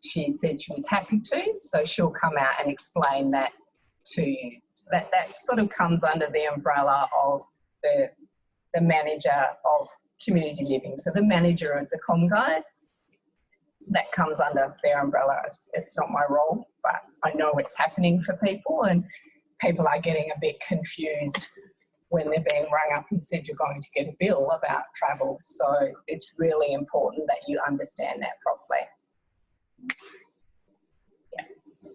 S10: She said she was happy to, so she'll come out and explain that to you. So that sort of comes under the umbrella of the manager of community living. So the manager of the comm guides, that comes under their umbrella. It's not my role, but I know it's happening for people, and people are getting a bit confused when they're being rung up and said you're going to get a bill about travel. So it's really important that you understand that properly. Yeah.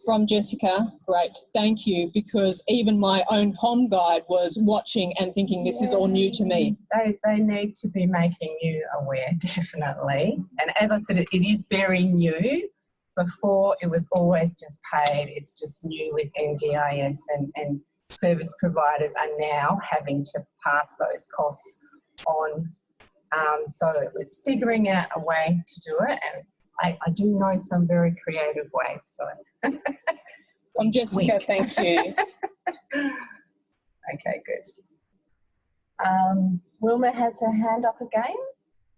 S14: From Jessica, great, thank you, because even my own comm guide was watching and thinking this is all new to me.
S10: They need to be making you aware, definitely. And as I said, it is very new. Before, it was always just paid. It's just new with NDIS, and service providers are now having to pass those costs on. So it was figuring out a way to do it, and I do know some very creative ways. So
S14: from Jessica, thank you.
S10: Okay, good. Wilma has her hand up again.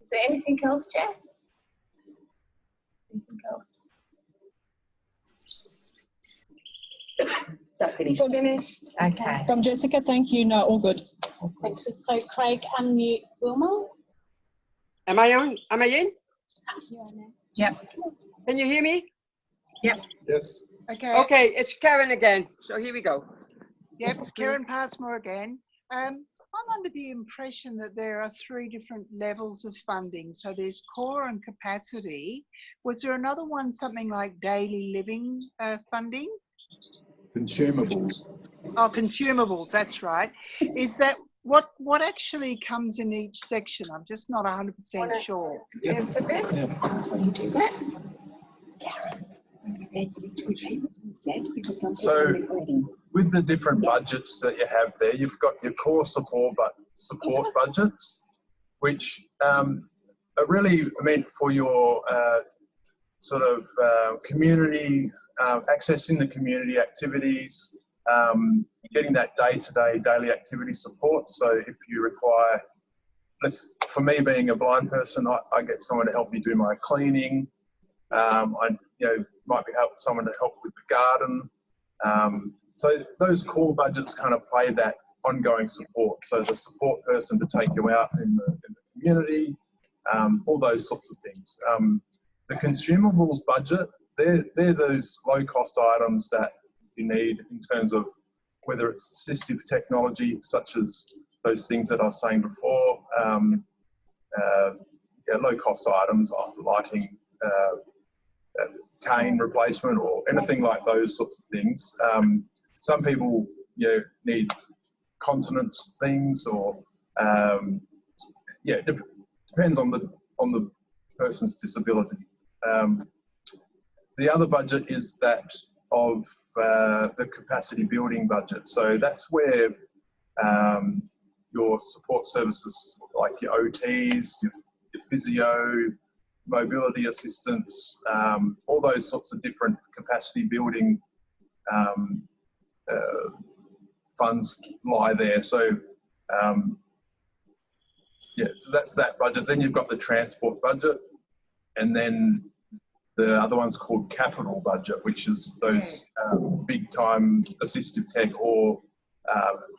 S10: Is there anything else, Jess? Anything else?
S11: Finished.
S10: Okay.
S14: From Jessica, thank you. No, all good.
S6: Thank you. So Craig, unmute Wilma.
S8: Am I on? Am I in?
S6: You are now.
S10: Yep.
S8: Can you hear me?
S10: Yep.
S2: Yes.
S12: Okay.
S8: Okay, it's Karen again. So here we go.
S12: Yep, Karen Passmore again. I'm under the impression that there are 3 different levels of funding. So there's core and capacity. Was there another one, something like daily living funding?
S2: Consumables.
S12: Oh, consumables, that's right. Is that what actually comes in each section? I'm just not 100% sure.
S10: Answer that. When you do that.
S2: So with the different budgets that you have there, you've got your core support budgets, which are really meant for your sort of community, accessing the community activities, getting that day-to-day daily activity support. So if you require, for me being a blind person, I get someone to help me do my cleaning. I might be someone to help with the garden. So those core budgets kind of play that ongoing support. So the support person to take you out in the community, all those sorts of things. The consumables budget, they're those low-cost items that you need in terms of whether it's assistive technology, such as those things that I was saying before, low-cost items, lighting, cane replacement, or anything like those sorts of things. Some people need continence things, or depends on the person's disability. The other budget is that of the capacity building budget. So that's where your support services like your OTs, your physio, mobility assistance, all those sorts of different capacity building funds lie there. So so that's that budget. Then you've got the transport budget, and then the other one's called capital budget, which is those big time assistive tech or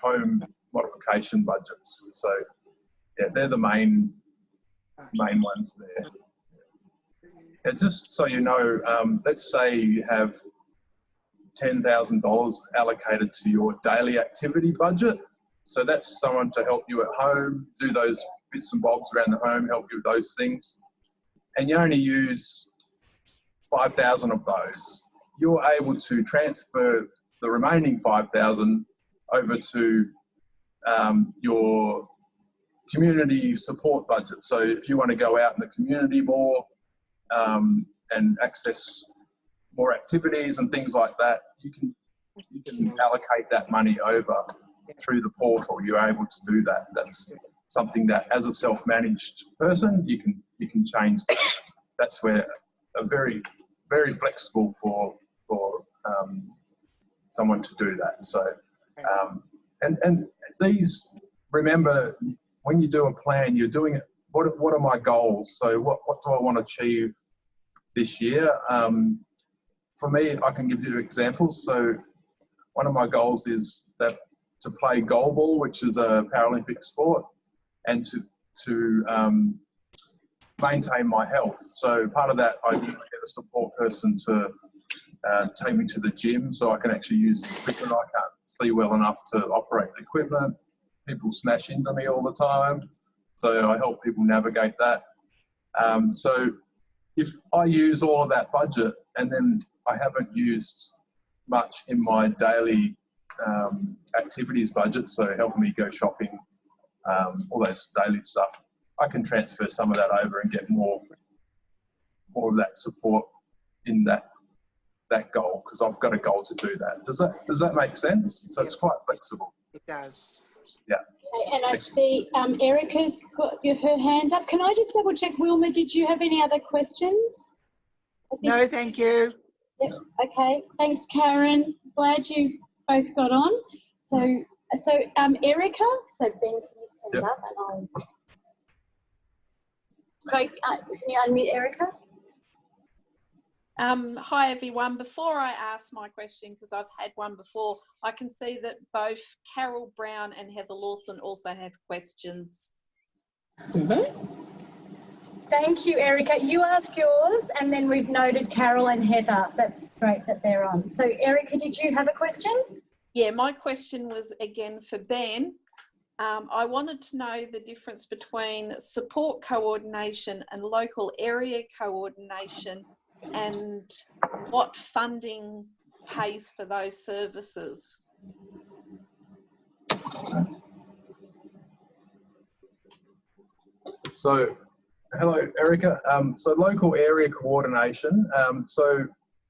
S2: home modification budgets. So they're the main ones there. And just so you know, let's say you have $10,000 allocated to your daily activity budget. So that's someone to help you at home, do those bits and bobs around the home, help you with those things. And you only use 5,000 of those. You're able to transfer the remaining 5,000 over to your community support budget. So if you want to go out in the community more and access more activities and things like that, you can allocate that money over through the portal. You're able to do that. That's something that, as a self-managed person, you can change that. That's where a very, very flexible for someone to do that. So and these, remember, when you do a plan, you're doing it. What are my goals? So what do I want to achieve this year? For me, I can give you examples. So one of my goals is that to play goalball, which is a Paralympic sport, and to maintain my health. So part of that, I get a support person to take me to the gym so I can actually use the equipment. I can't see well enough to operate the equipment. People smash into me all the time. So I help people navigate that. So if I use all of that budget and then I haven't used much in my daily activities budget, so helping me go shopping, all those daily stuff, I can transfer some of that over and get more of that support in that goal, because I've got a goal to do that. Does that make sense? So it's quite flexible.
S12: It does.
S2: Yeah.
S6: Okay, and I see Erica's got her hand up. Can I just double check, Wilma, did you have any other questions?
S12: No, thank you.
S6: Yep. Okay, thanks, Karen. Glad you both got on. So Erica, so Ben, can you stand up and I'll... Craig, can you unmute Erica?
S13: Hi everyone. Before I ask my question, because I've had one before, I can see that both Carol Brown and Heather Lawson also have questions.
S7: Do they?
S1: Thank you, Erica. You ask yours, and then we've noted Carol and Heather. That's great that they're on. So Erica, did you have a question?
S13: Yeah, my question was again for Ben. I wanted to know the difference between support coordination and local area coordination, and what funding pays for those services.
S2: So, hello, Erica. So local area coordination. So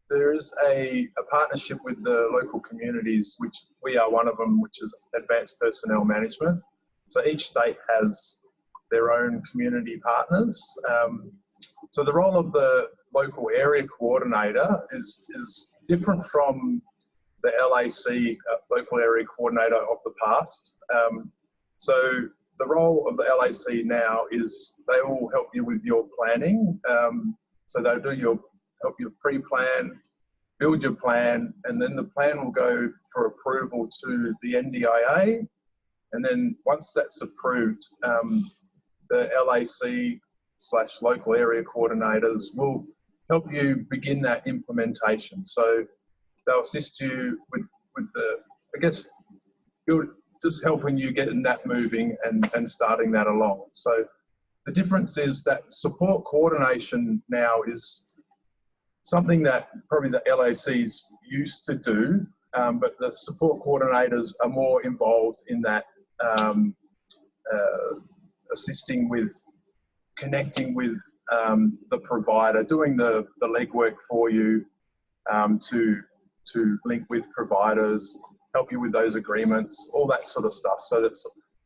S2: there is a partnership with the local communities, which we are one of them, which is Advanced Personnel Management. So each state has their own community partners. So the role of the local area coordinator is different from the LAC, local area coordinator of the past. So the role of the LAC now is they will help you with your planning. So they'll help you pre-plan, build your plan, and then the plan will go for approval to the NDIA. And then once that's approved, the LAC/local area coordinators will help you begin that implementation. So they'll assist you with the, I guess, just helping you getting that moving and starting that along. So the difference is that support coordination now is something that probably the LACs used to do, but the support coordinators are more involved in that, assisting with connecting with the provider, doing the legwork for you to link with providers, help you with those agreements, all that sort of stuff. So that's,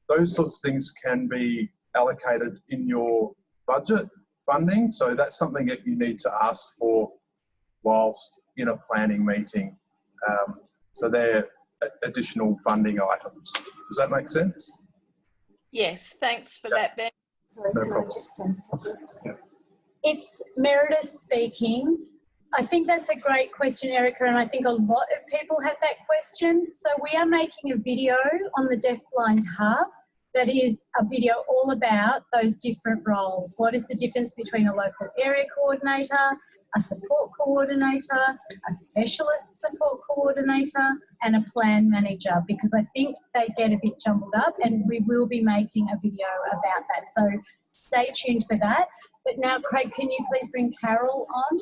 S2: those sorts of things can be allocated in your budget funding. So that's something that you need to ask for whilst in a planning meeting. So they're additional funding items. Does that make sense?
S13: Yes, thanks for that, Ben.
S1: Sorry,
S2: No
S1: can I
S2: problem.
S1: just say something? It's Meredith speaking. I think that's a great question, Erica, and I think a lot of people have that question. So we are making a video on the Deafblind Hub that is a video all about those different roles. What is the difference between a local area coordinator, a support coordinator, a specialist support coordinator, and a plan manager, because I think they get a bit jumbled up, and we will be making a video about that. So stay tuned for that. But now, Craig, can you please bring Carol on?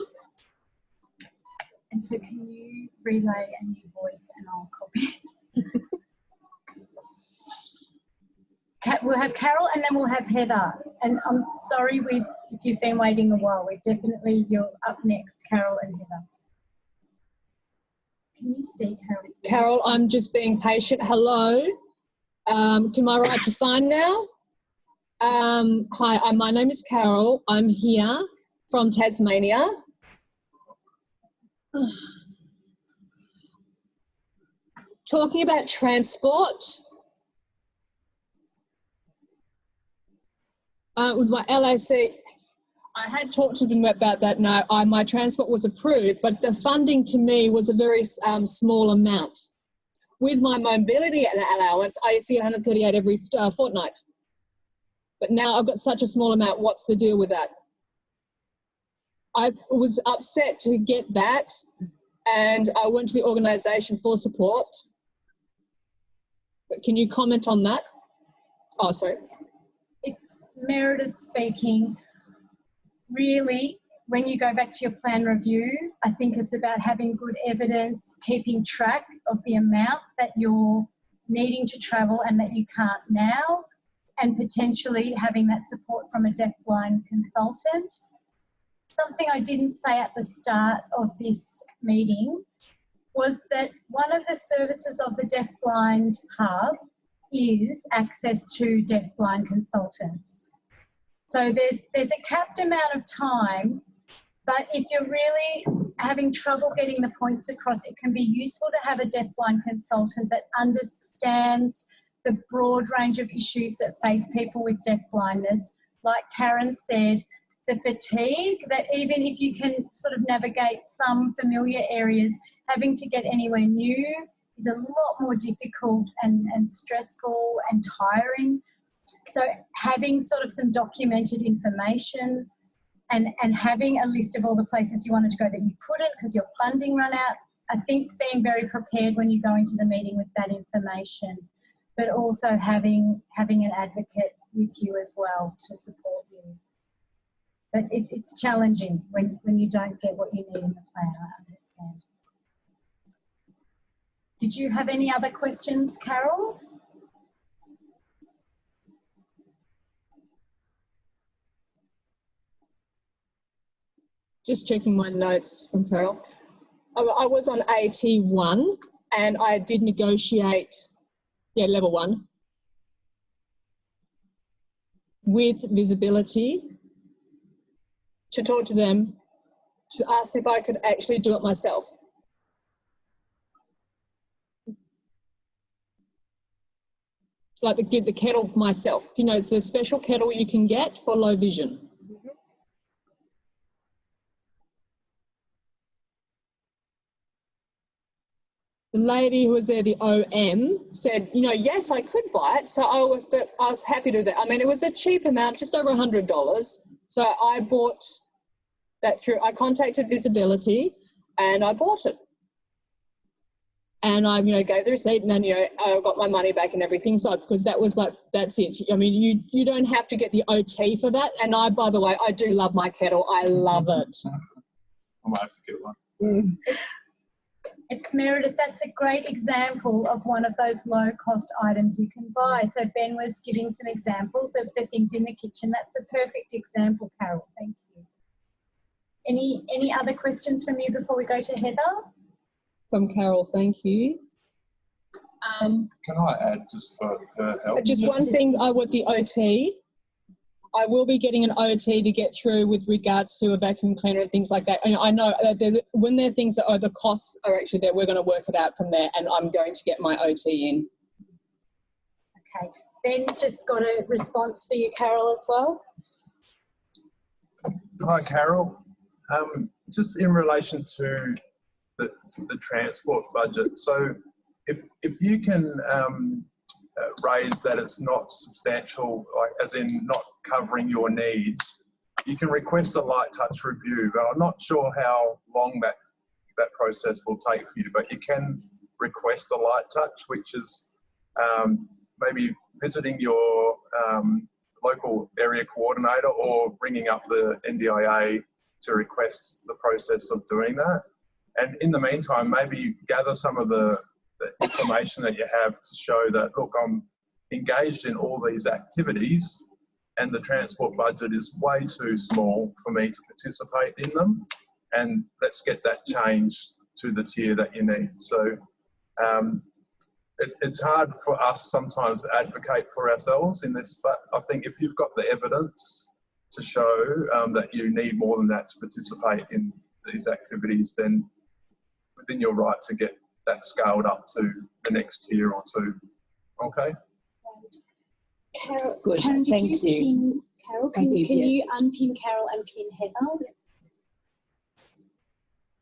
S1: And so can you relay a new voice and I'll copy. We'll have Carol and then we'll have Heather. And I'm sorry if you've been waiting a while. You're up next, Carol and Heather. Can you see Carol?
S14: Carol, I'm just being patient. Hello. Can I write to sign now? Hi, my name is Carol. I'm here from Tasmania. Talking about transport, with my LAC, I had talked to them about that. No, my transport was approved, but the funding to me was a very small amount. With my mobility allowance, I see 138 every fortnight. But now I've got such a small amount. What's the deal with that? I was upset to get that, and I went to the organisation for support. But can you comment on that? Oh, sorry.
S1: It's Meredith speaking. Really, when you go back to your plan review, I think it's about having good evidence, keeping track of the amount that you're needing to travel and that you can't now, and potentially having that support from a deafblind consultant. Something I didn't say at the start of this meeting was that one of the services of the Deafblind Hub is access to deafblind consultants. So there's a capped amount of time, but if you're really having trouble getting the points across, it can be useful to have a deafblind consultant that understands the broad range of issues that face people with deafblindness. Like Karen said, the fatigue, that even if you can sort of navigate some familiar areas, having to get anywhere new is a lot more difficult and stressful and tiring. So having sort of some documented information and having a list of all the places you wanted to go that you couldn't because your funding ran out, I think being very prepared when you go into the meeting with that information, but also having an advocate with you as well to support you. But it's challenging when you don't get what you need in the plan, I understand. Did you have any other questions, Carol?
S14: Just checking my notes from Carol. I was on AT1 and I did negotiate, level 1 with visibility to talk to them, to ask if I could actually do it myself. Like get the kettle myself. You know, it's the special kettle you can get for low vision. The lady who was there, the OM, said, you know, yes, I could buy it. So I was happy to do that. I mean, it was a cheap amount, just over $100. So I bought that through, I contacted Visibility and I bought it. And I, gave the receipt and then, I got my money back and everything. So, because that was like, that's it. I mean, you don't have to get the OT for that. And I, by the way, I do love my kettle. I love it.
S2: I might have to get one.
S1: It's Meredith, that's a great example of one of those low-cost items you can buy. So Ben was giving some examples of the things in the kitchen. That's a perfect example, Carol. Thank you. Any other questions from you before we go to Heather?
S14: From Carol, thank you.
S2: Can I add just for her help?
S14: Just one thing with the OT. I will be getting an OT to get through with regards to a vacuum cleaner and things like that. And I know that when there are things that the costs are actually there, we're going to work it out from there, and I'm going to get my OT in.
S1: Okay. Ben's just got a response for you, Carol, as well.
S2: Hi, Carol. Just in relation to the transport budget. So if you can raise that it's not substantial, like as in not covering your needs, you can request a light touch review, but I'm not sure how long that process will take for you, but you can request a light touch, which is maybe visiting your local area coordinator or ringing up the NDIA to request the process of doing that. And in the meantime, maybe gather some of the information that you have to show that, look, I'm engaged in all these activities and the transport budget is way too small for me to participate in them, and let's get that changed to the tier that you need. So it's hard for us sometimes to advocate for ourselves in this, but I think if you've got the evidence to show that you need more than that to participate in these activities, then within your right to get that scaled up to the next tier or two. Okay?
S1: Carol,
S7: good,
S1: Karen,
S7: thank you.
S1: Carol, can you unpin Carol and pin Heather?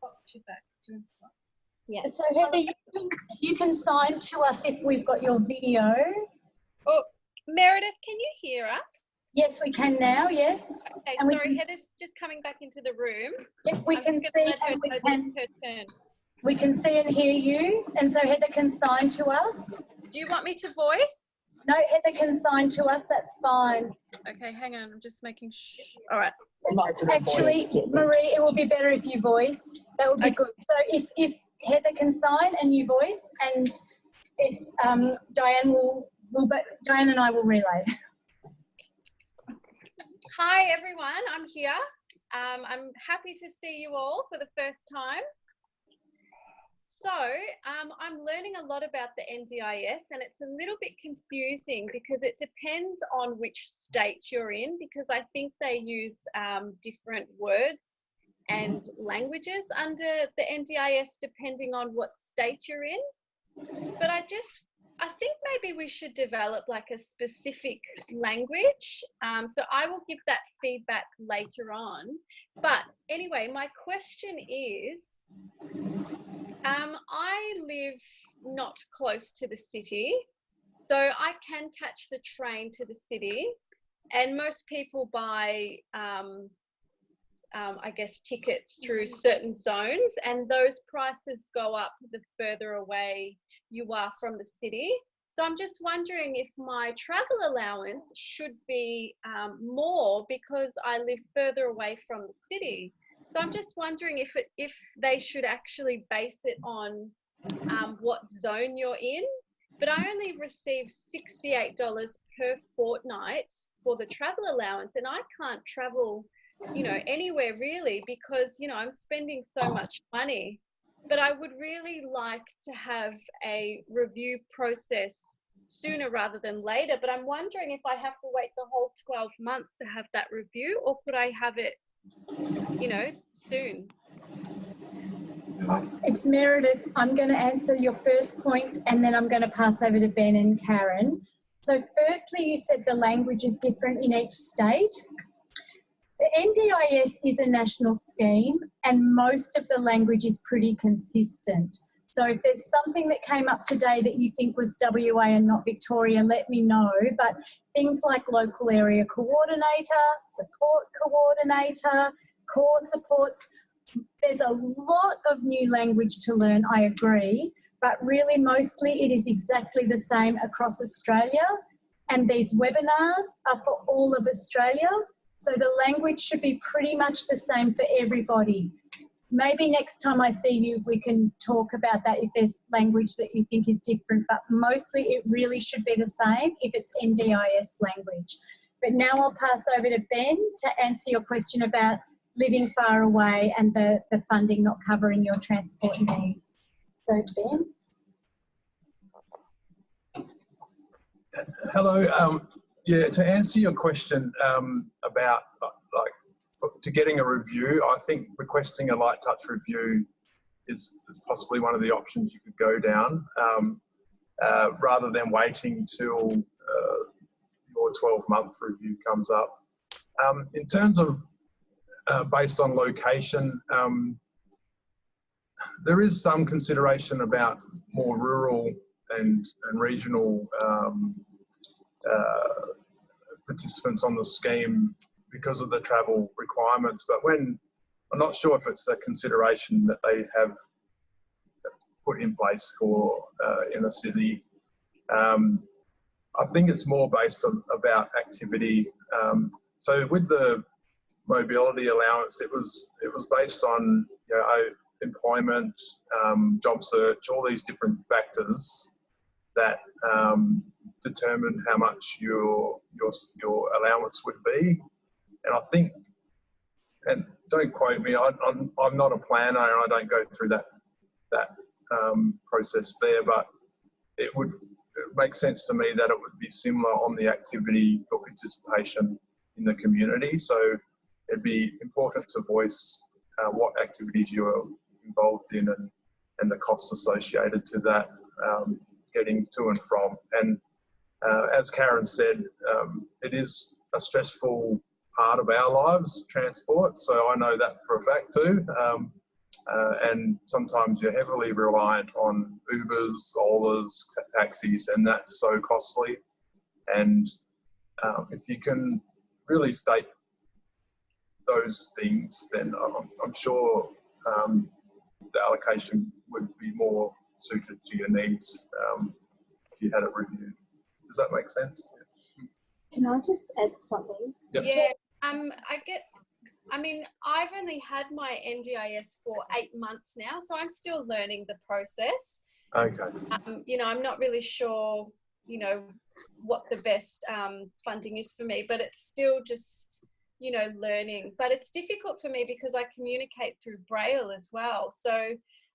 S3: Oh, she's back.
S1: Yeah. So Heather, you can sign to us if we've got your video.
S16: Oh, Meredith, can you hear us?
S1: Yes, we can now, yes.
S16: Okay,
S1: and
S16: sorry, Heather's just coming back into the room.
S1: Yep, we can see and we can see and hear you, and so Heather can sign to us.
S16: Do you want me to voice?
S1: No, Heather can sign to us, that's fine.
S16: Okay, hang on, I'm just making sure. All right.
S1: Actually, Marie, it will be better if you voice. That would be good. So if Heather can sign and you voice, and Diane and I will relay.
S16: Hi everyone, I'm here. I'm happy to see you all for the first time. So I'm learning a lot about the NDIS, and it's a little bit confusing because it depends on which state you're in, because I think they use different words and languages under the NDIS depending on what state you're in. But I think maybe we should develop like a specific language. So I will give that feedback later on. But anyway, my question is, I live not close to the city, so I can catch the train to the city, and most people buy, I guess, tickets through certain zones, and those prices go up the further away you are from the city. So I'm just wondering if my travel allowance should be more because I live further away from the city. So I'm just wondering if they should actually base it on what zone you're in. But I only receive $68 per fortnight for the travel allowance, and I can't travel, you know, anywhere really because, you know, I'm spending so much money. But I would really like to have a review process sooner rather than later. But I'm wondering if I have to wait the whole 12 months to have that review, or could I have it, you know, soon?
S1: It's Meredith. I'm going to answer your first point, and then I'm going to pass over to Ben and Karen. So firstly, you said the language is different in each state. The NDIS is a national scheme, and most of the language is pretty consistent. So if there's something that came up today that you think was WA and not Victoria, let me know. But things like local area coordinator, support coordinator, core supports, there's a lot of new language to learn, I agree, but really mostly it is exactly the same across Australia, and these webinars are for all of Australia, so the language should be pretty much the same for everybody. Maybe next time I see you we can talk about that if there's language that you think is different, but mostly it really should be the same if it's NDIS language. But now I'll pass over to Ben to answer your question about living far away and the funding not covering your transport needs. So Ben.
S2: Hello. Yeah, to answer your question about to getting a review, I think requesting a light touch review is possibly one of the options you could go down, rather than waiting till your 12-month review comes up. In terms of based on location, there is some consideration about more rural and regional participants on the scheme because of the travel requirements, but I'm not sure if it's a consideration that they have put in place for in a city. I think it's more based on about activity. So with the mobility allowance, it was based on, you know, employment, job search, all these different factors that determined how much your allowance would be. And I think, and don't quote me, I'm not a planner and I don't go through that process there, but it would make sense to me that it would be similar on the activity or participation in the community. So it'd be important to voice what activities you're involved in and the costs associated to that, getting to and from. And as Karen said, it is a stressful part of our lives, transport, so I know that for a fact too. And sometimes you're heavily reliant on Ubers, Olas, taxis, and that's so costly. And if you can really state those things, then I'm sure the allocation would be more suited to your needs if you had it reviewed. Does that make sense?
S1: Can I just add something?
S2: Yep.
S16: Yeah, I mean, I've only had my NDIS for 8 months now, so I'm still learning the process.
S2: Okay.
S16: You know, I'm not really sure, you know, what the best funding is for me, but it's still just, you know, learning. But it's difficult for me because I communicate through Braille as well. So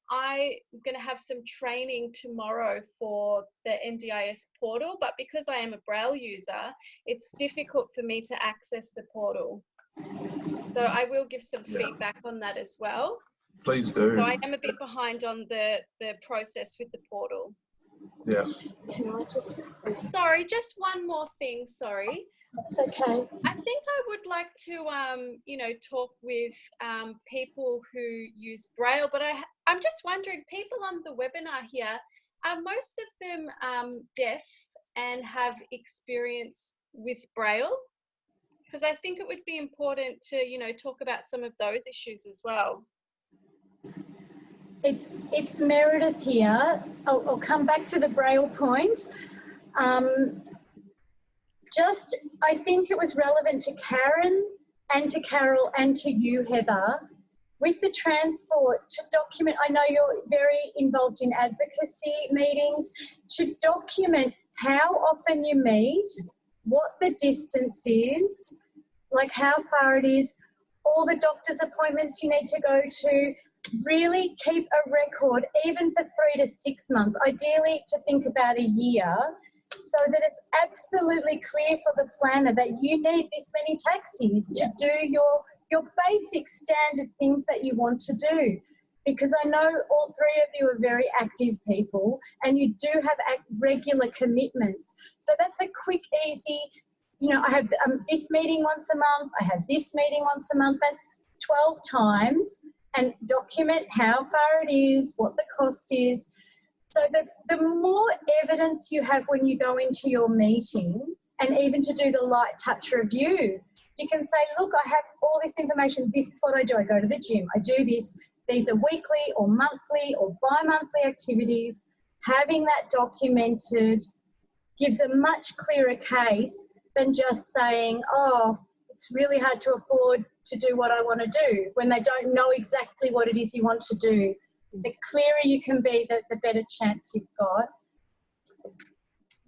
S16: I'm going to have some training tomorrow for the NDIS portal, but because I am a Braille user, it's difficult for me to access the portal. So I will give some feedback on that as well.
S2: Please do.
S16: So I am a bit behind on the process with the portal.
S2: Yeah.
S1: Can I just...
S16: Sorry, just one more thing, sorry.
S1: That's okay.
S16: I think I would like to, you know, talk with people who use Braille, but I'm just wondering, people on the webinar here, are most of them deaf and have experience with Braille? Because I think it would be important to, you know, talk about some of those issues as well.
S1: It's Meredith here. I'll come back to the Braille point. I think it was relevant to Karen and to Carol and to you, Heather, with the transport to document. I know you're very involved in advocacy meetings, to document how often you meet, what the distance is, like how far it is, all the doctor's appointments you need to go to. Really keep a record, even for 3 to 6 months, ideally to think about a year, so that it's absolutely clear for the planner that you need this many taxis to do your basic standard things that you want to do. Because I know all 3 of you are very active people and you do have regular commitments. So that's a quick, easy, you know, I have this meeting once a month, I have this meeting once a month, that's 12 times, and document how far it is, what the cost is. So the more evidence you have when you go into your meeting, and even to do the light touch review, you can say, look, I have all this information, this is what I do. I go to the gym, I do this. These are weekly or monthly or bi-monthly activities. Having that documented gives a much clearer case than just saying, oh, it's really hard to afford to do what I want to do, when they don't know exactly what it is you want to do. The clearer you can be, the better chance you've got.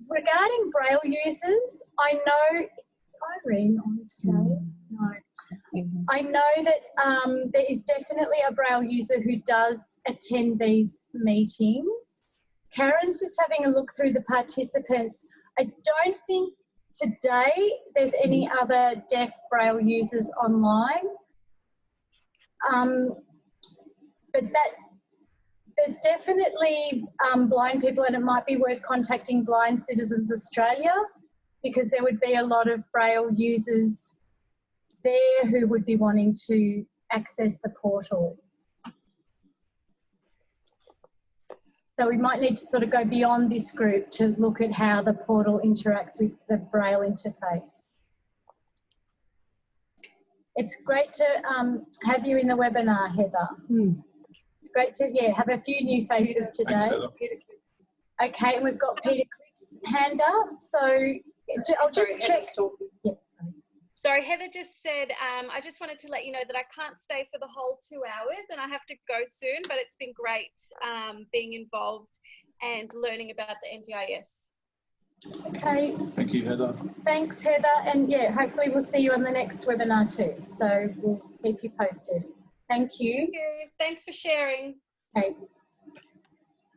S1: Regarding Braille users, I know, is Irene on today? No. I know that there is definitely a Braille user who does attend these meetings. Karen's just having a look through the participants. I don't think today there's any other deaf Braille users online. But there's definitely blind people, and it might be worth contacting Blind Citizens Australia, because there would be a lot of Braille users there who would be wanting to access the portal. So we might need to sort of go beyond this group to look at how the portal interacts with the Braille interface. It's great to have you in the webinar, Heather. It's great to have a few new faces today. Okay, and we've got Peter Cliff's hand up. So I'll just check.
S16: Sorry, Heather just said, I just wanted to let you know that I can't stay for the whole 2 hours and I have to go soon, but it's been great being involved and learning about the NDIS.
S1: Okay.
S9: Thank you, Heather.
S1: Thanks, Heather. And yeah, hopefully we'll see you on the next webinar too. So we'll keep you posted. Thank you.
S16: Thank you. Thanks for sharing.
S1: Okay.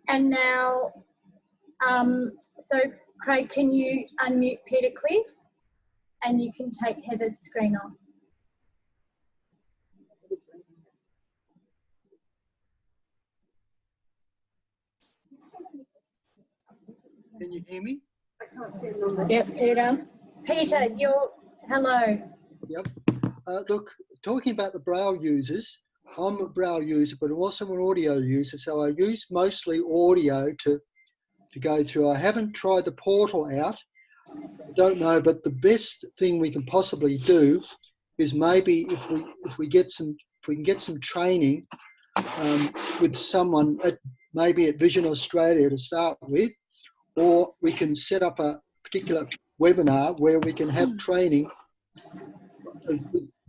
S1: And now, so Craig, can you unmute Peter Cliff? And you can take Heather's screen off.
S17: Can you hear me?
S1: I can't see the number. Yep, Peter. Peter, hello.
S17: Yep. Look, talking about the Braille users, I'm a Braille user, but I'm also an audio user, so I use mostly audio to go through. I haven't tried the portal out. I don't know, but the best thing we can possibly do is maybe if we can get some training with someone maybe at Vision Australia to start with, or we can set up a particular webinar where we can have training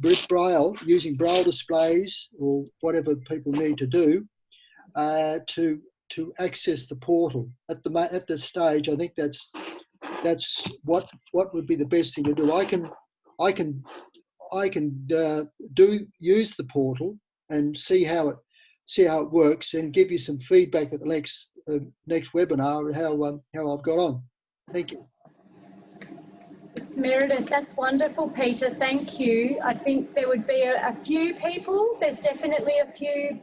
S17: with Braille, using Braille displays or whatever people need to do to access the portal. At this stage, I think that's what would be the best thing to do. I can use the portal and see how it works and give you some feedback at the next webinar how I've got on. Thank you.
S1: It's Meredith. That's wonderful, Peter. Thank you. I think there would be a few people. There's definitely a few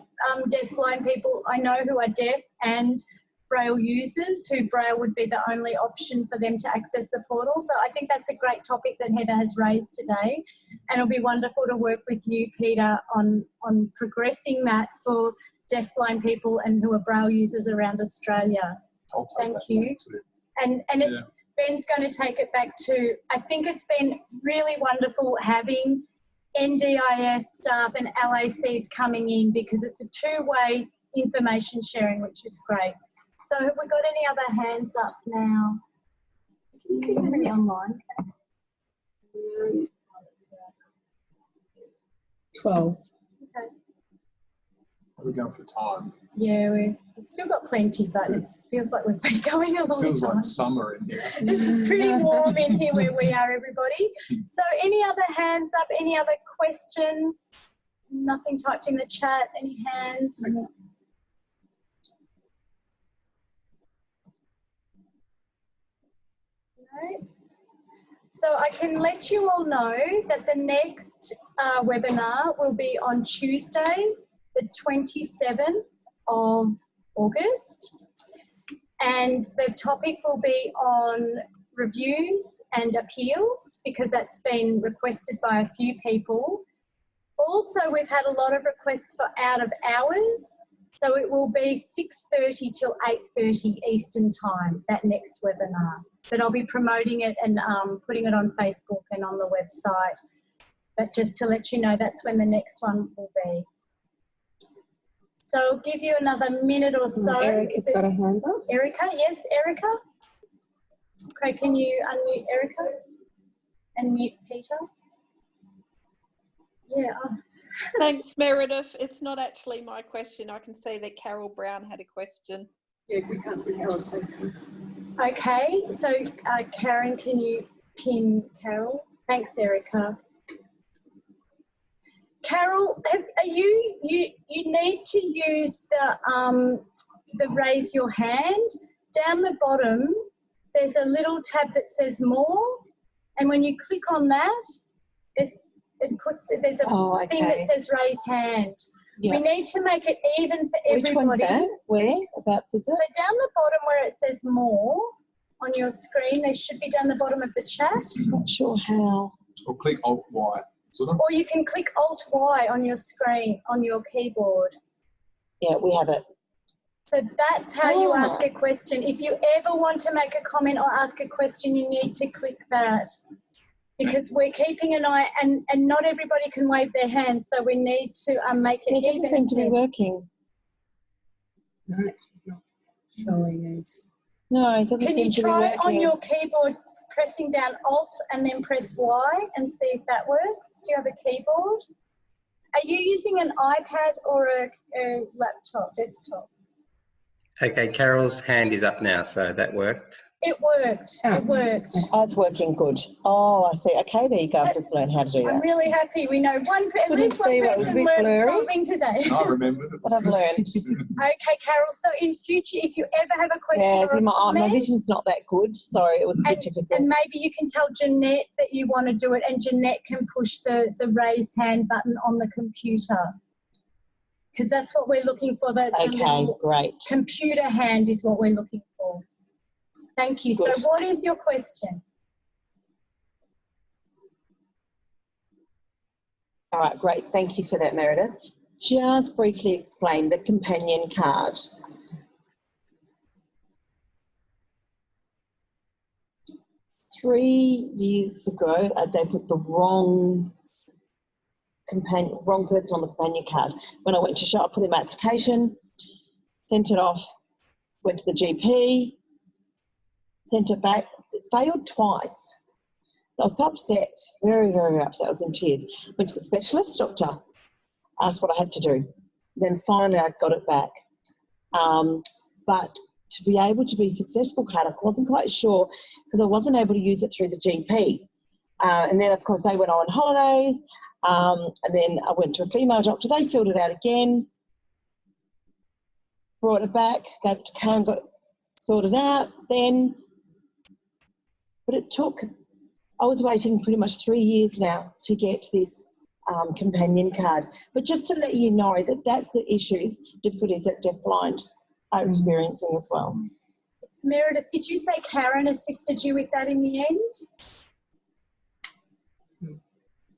S1: deafblind people I know who are deaf and Braille users who Braille would be the only option for them to access the portal. So I think that's a great topic that Heather has raised today, and it'll be wonderful to work with you, Peter, on progressing that for deafblind people and who are Braille users around Australia. Thank you. And it's Ben's going to take it back to, I think it's been really wonderful having NDIS staff and LACs coming in, because it's a two-way information sharing, which is great. So have we got any other hands up now? Can you see how many online?
S7: 12.
S1: Okay.
S2: Are we going for time?
S1: Yeah, we've still got plenty, but it feels like we've been going a long time.
S2: Feels like summer in here.
S1: It's pretty warm in here where we are, everybody. So any other hands up, any other questions? Nothing typed in the chat, any hands? So I can let you all know that the next webinar will be on Tuesday, the 27th of August, and the topic will be on reviews and appeals, because that's been requested by a few people. Also, we've had a lot of requests for out of hours, so it will be 6:30 till 8:30 Eastern time, that next webinar. But I'll be promoting it and putting it on Facebook and on the website. But just to let you know, that's when the next one will be. So I'll give you another minute or so.
S11: Erica's got a hand up.
S1: Erica, yes, Erica. Okay, can you unmute Erica and mute Peter? Yeah.
S13: Thanks, Meredith. It's not actually my question. I can see that Carol Brown had a question.
S11: Yeah, we can't see Carol's face.
S1: Okay, so Karen, can you pin Carol? Thanks, Erica. Carol, you need to use the raise your hand. Down the bottom, there's a little tab that says more, and when you click on that, there's a thing that says raise hand. Yep. We need to make it even for everybody.
S7: Which one's that? Whereabouts is it?
S1: So down the bottom where it says more on your screen, there should be down the bottom of the chat.
S7: Not sure how.
S2: Or click Alt-Y.
S1: Or you can click Alt-Y on your screen, on your keyboard.
S7: Yeah, we have it.
S1: So that's how you ask a question. If you ever want to make a comment or ask a question, you need to click that. Because we're keeping an eye, and not everybody can wave their hands, so we need to make it.
S7: It doesn't seem to be working.
S11: No, it's not showing us.
S7: No, it doesn't seem to be working. Can you try
S1: on your keyboard, pressing down Alt and then press Y and see if that works? Do you have a keyboard? Are you using an iPad or a laptop, desktop?
S5: Okay, Carol's hand is up now, so that worked.
S1: It worked. It worked.
S7: Oh, it's working good. Oh, I see. Okay, there you go. I've just learned how to do that.
S1: I'm really happy. We know at least one person learned something today.
S2: I remember
S7: what I've learned.
S1: Okay, Carol. So in future, if you ever have a question or a comment,
S7: my vision's not that good. Sorry, it was a bit difficult.
S1: And maybe you can tell Jeanette that you want to do it, and Jeanette can push the raise hand button on the computer. Because that's what we're looking for.
S7: Okay, great.
S1: Computer hand is what we're looking for. Thank you.
S7: Good.
S1: So what is your question?
S7: All right, great. Thank you for that, Meredith. Just briefly explain the companion card. Three years ago, they put the wrong person on the companion card. When I went to shop, I put in my application, sent it off, went to the GP, sent it back. failed twice. So I was so upset, very, very, very upset. I was in tears. Went to the specialist doctor, asked what I had to do. Then finally I got it back. But to be able to be successful, I wasn't quite sure because I wasn't able to use it through the GP. And then, of course, they went on holidays. And then I went to a female doctor. They filled it out again, brought it back, gave it to Karen, got it sorted out then. But it took, I was waiting pretty much 3 years now to get this companion card. But just to let you know that that's the difficulties that deafblind are experiencing as well.
S1: It's Meredith. Did you say Karen assisted you with that in the end?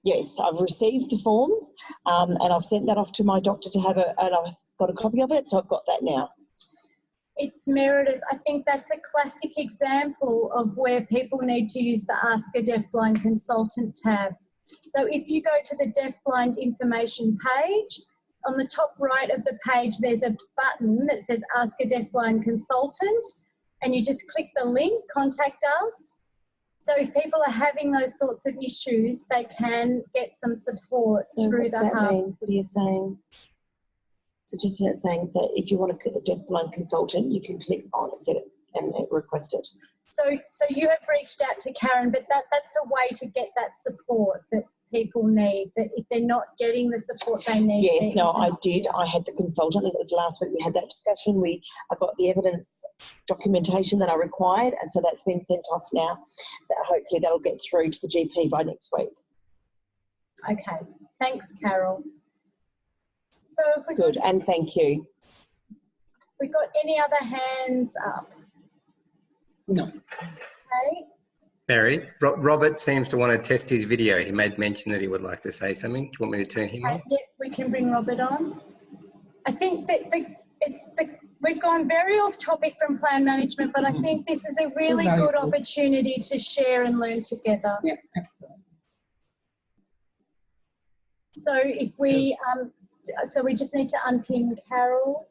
S7: Yes, I've received the forms and I've sent that off to my doctor to have and I've got a copy of it, so I've got that now.
S1: It's Meredith. I think that's a classic example of where people need to use the Ask a Deafblind Consultant tab. So if you go to the Deafblind information page, on the top right of the page, there's a button that says Ask a Deafblind Consultant, and you just click the link, Contact Us. So if people are having those sorts of issues, they can get some support through the hub.
S7: Mean? What are you saying? So just saying that if you want to click a Deafblind Consultant, you can click on it, get it, and request it.
S1: So you have reached out to Karen, but that's a way to get that support that people need, that if they're not getting the support they need.
S7: Yes, no, I did. I had the consultant. I think it was last week we had that discussion. I got the evidence documentation that I required, and so that's been sent off now. Hopefully that'll get through to the GP by next week.
S1: Okay. Thanks, Carol. So if we
S7: Good, and thank you.
S1: We got any other hands up?
S5: No.
S1: Okay.
S5: Mary, Robert seems to want to test his video. He made mention that he would like to say something. Do you want me to turn him on?
S1: Yeah, we can bring Robert on. I think that we've gone very off topic from plan management, but I think this is a really good opportunity to share and learn together.
S11: Yeah, absolutely.
S1: So if we, so we just need to unpin Carol.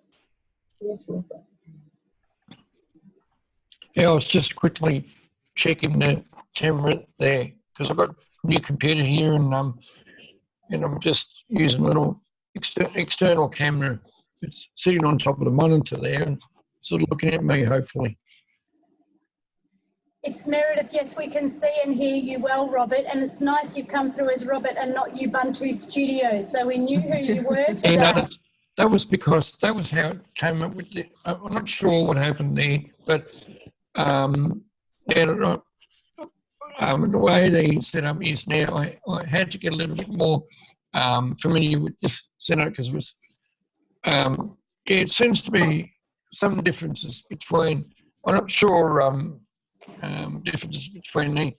S11: Yes, Robert.
S18: Yeah, I was just quickly checking the camera there because I've got a new computer here and I'm just using a little external camera. It's sitting on top of the monitor there and sort of looking at me, hopefully.
S1: It's Meredith. Yes, we can see and hear you well, Robert, and it's nice you've come through as Robert and not Ubuntu Studios, so we knew who you were today.
S18: Yeah, that was because that was how it came up with it. I'm not sure what happened there, but the way the setup is now, I had to get a little bit more familiar with this setup because it was, yeah, it seems to be some differences between, I'm not sure, differences between the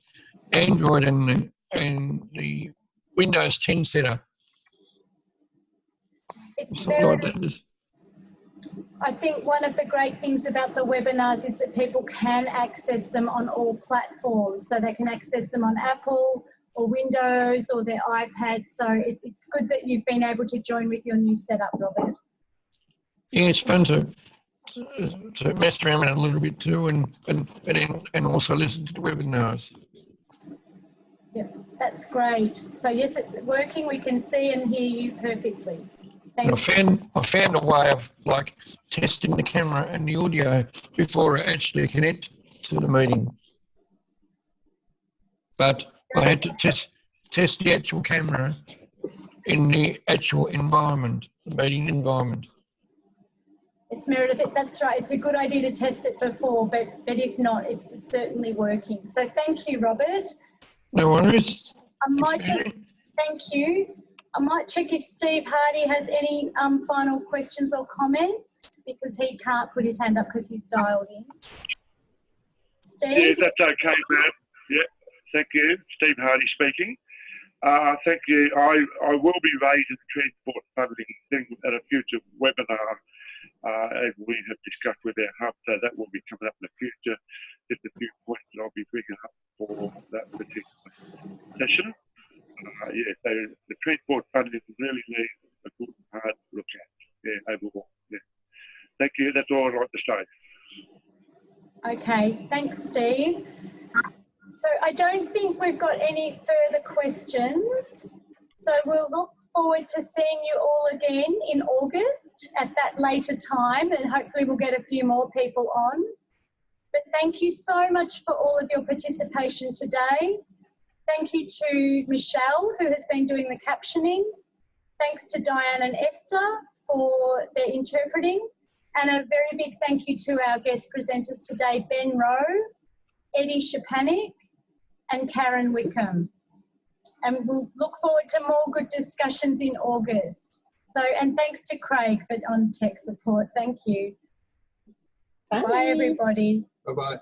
S18: Android and the Windows 10 setup.
S1: It's very, I think one of the great things about the webinars is that people can access them on all platforms. So they can access them on Apple or Windows or their iPad. So it's good that you've been able to join with your new setup, Robert.
S18: Yeah, it's fun to mess around with it a little bit too and also listen to the webinars.
S1: Yeah, that's great. So yes, it's working. We can see and hear you perfectly.
S18: I found a way of like testing the camera and the audio before I actually connect to the meeting. But I had to test the actual camera in the actual environment, the meeting environment.
S1: It's Meredith, that's right. It's a good idea to test it before, but if not, it's certainly working. So thank you, Robert.
S18: No worries.
S1: Thank you. I might check if Steve Hardy has any final questions or comments because he can't put his hand up because he's dialed in. Steve?
S4: Yeah, that's okay, ma'am. Yeah, thank you. Steve Hardy speaking. Thank you. I will be raising the transport funding thing at a future webinar as we have discussed with our hub, so that will be coming up in the future. Just a few points that I'll be bringing up for that particular session. Yeah, so the transport funding really needs a good hard look at. Yeah, overall. Yeah. Thank you. That's all I'd like to say.
S1: Okay, thanks, Steve. I don't think we've got any further questions. So we'll look forward to seeing you all again in August at that later time, and hopefully we'll get a few more people on. But thank you so much for all of your participation today. Thank you to Michelle, who has been doing the captioning. Thanks to Diane and Esther for their interpreting. And a very big thank you to our guest presenters today, Ben Rowe, Eddie Shapanik, and Karen Wickham. And we'll look forward to more good discussions in August. So, and thanks to Craig on tech support. Thank you. Bye everybody.
S2: Bye-bye.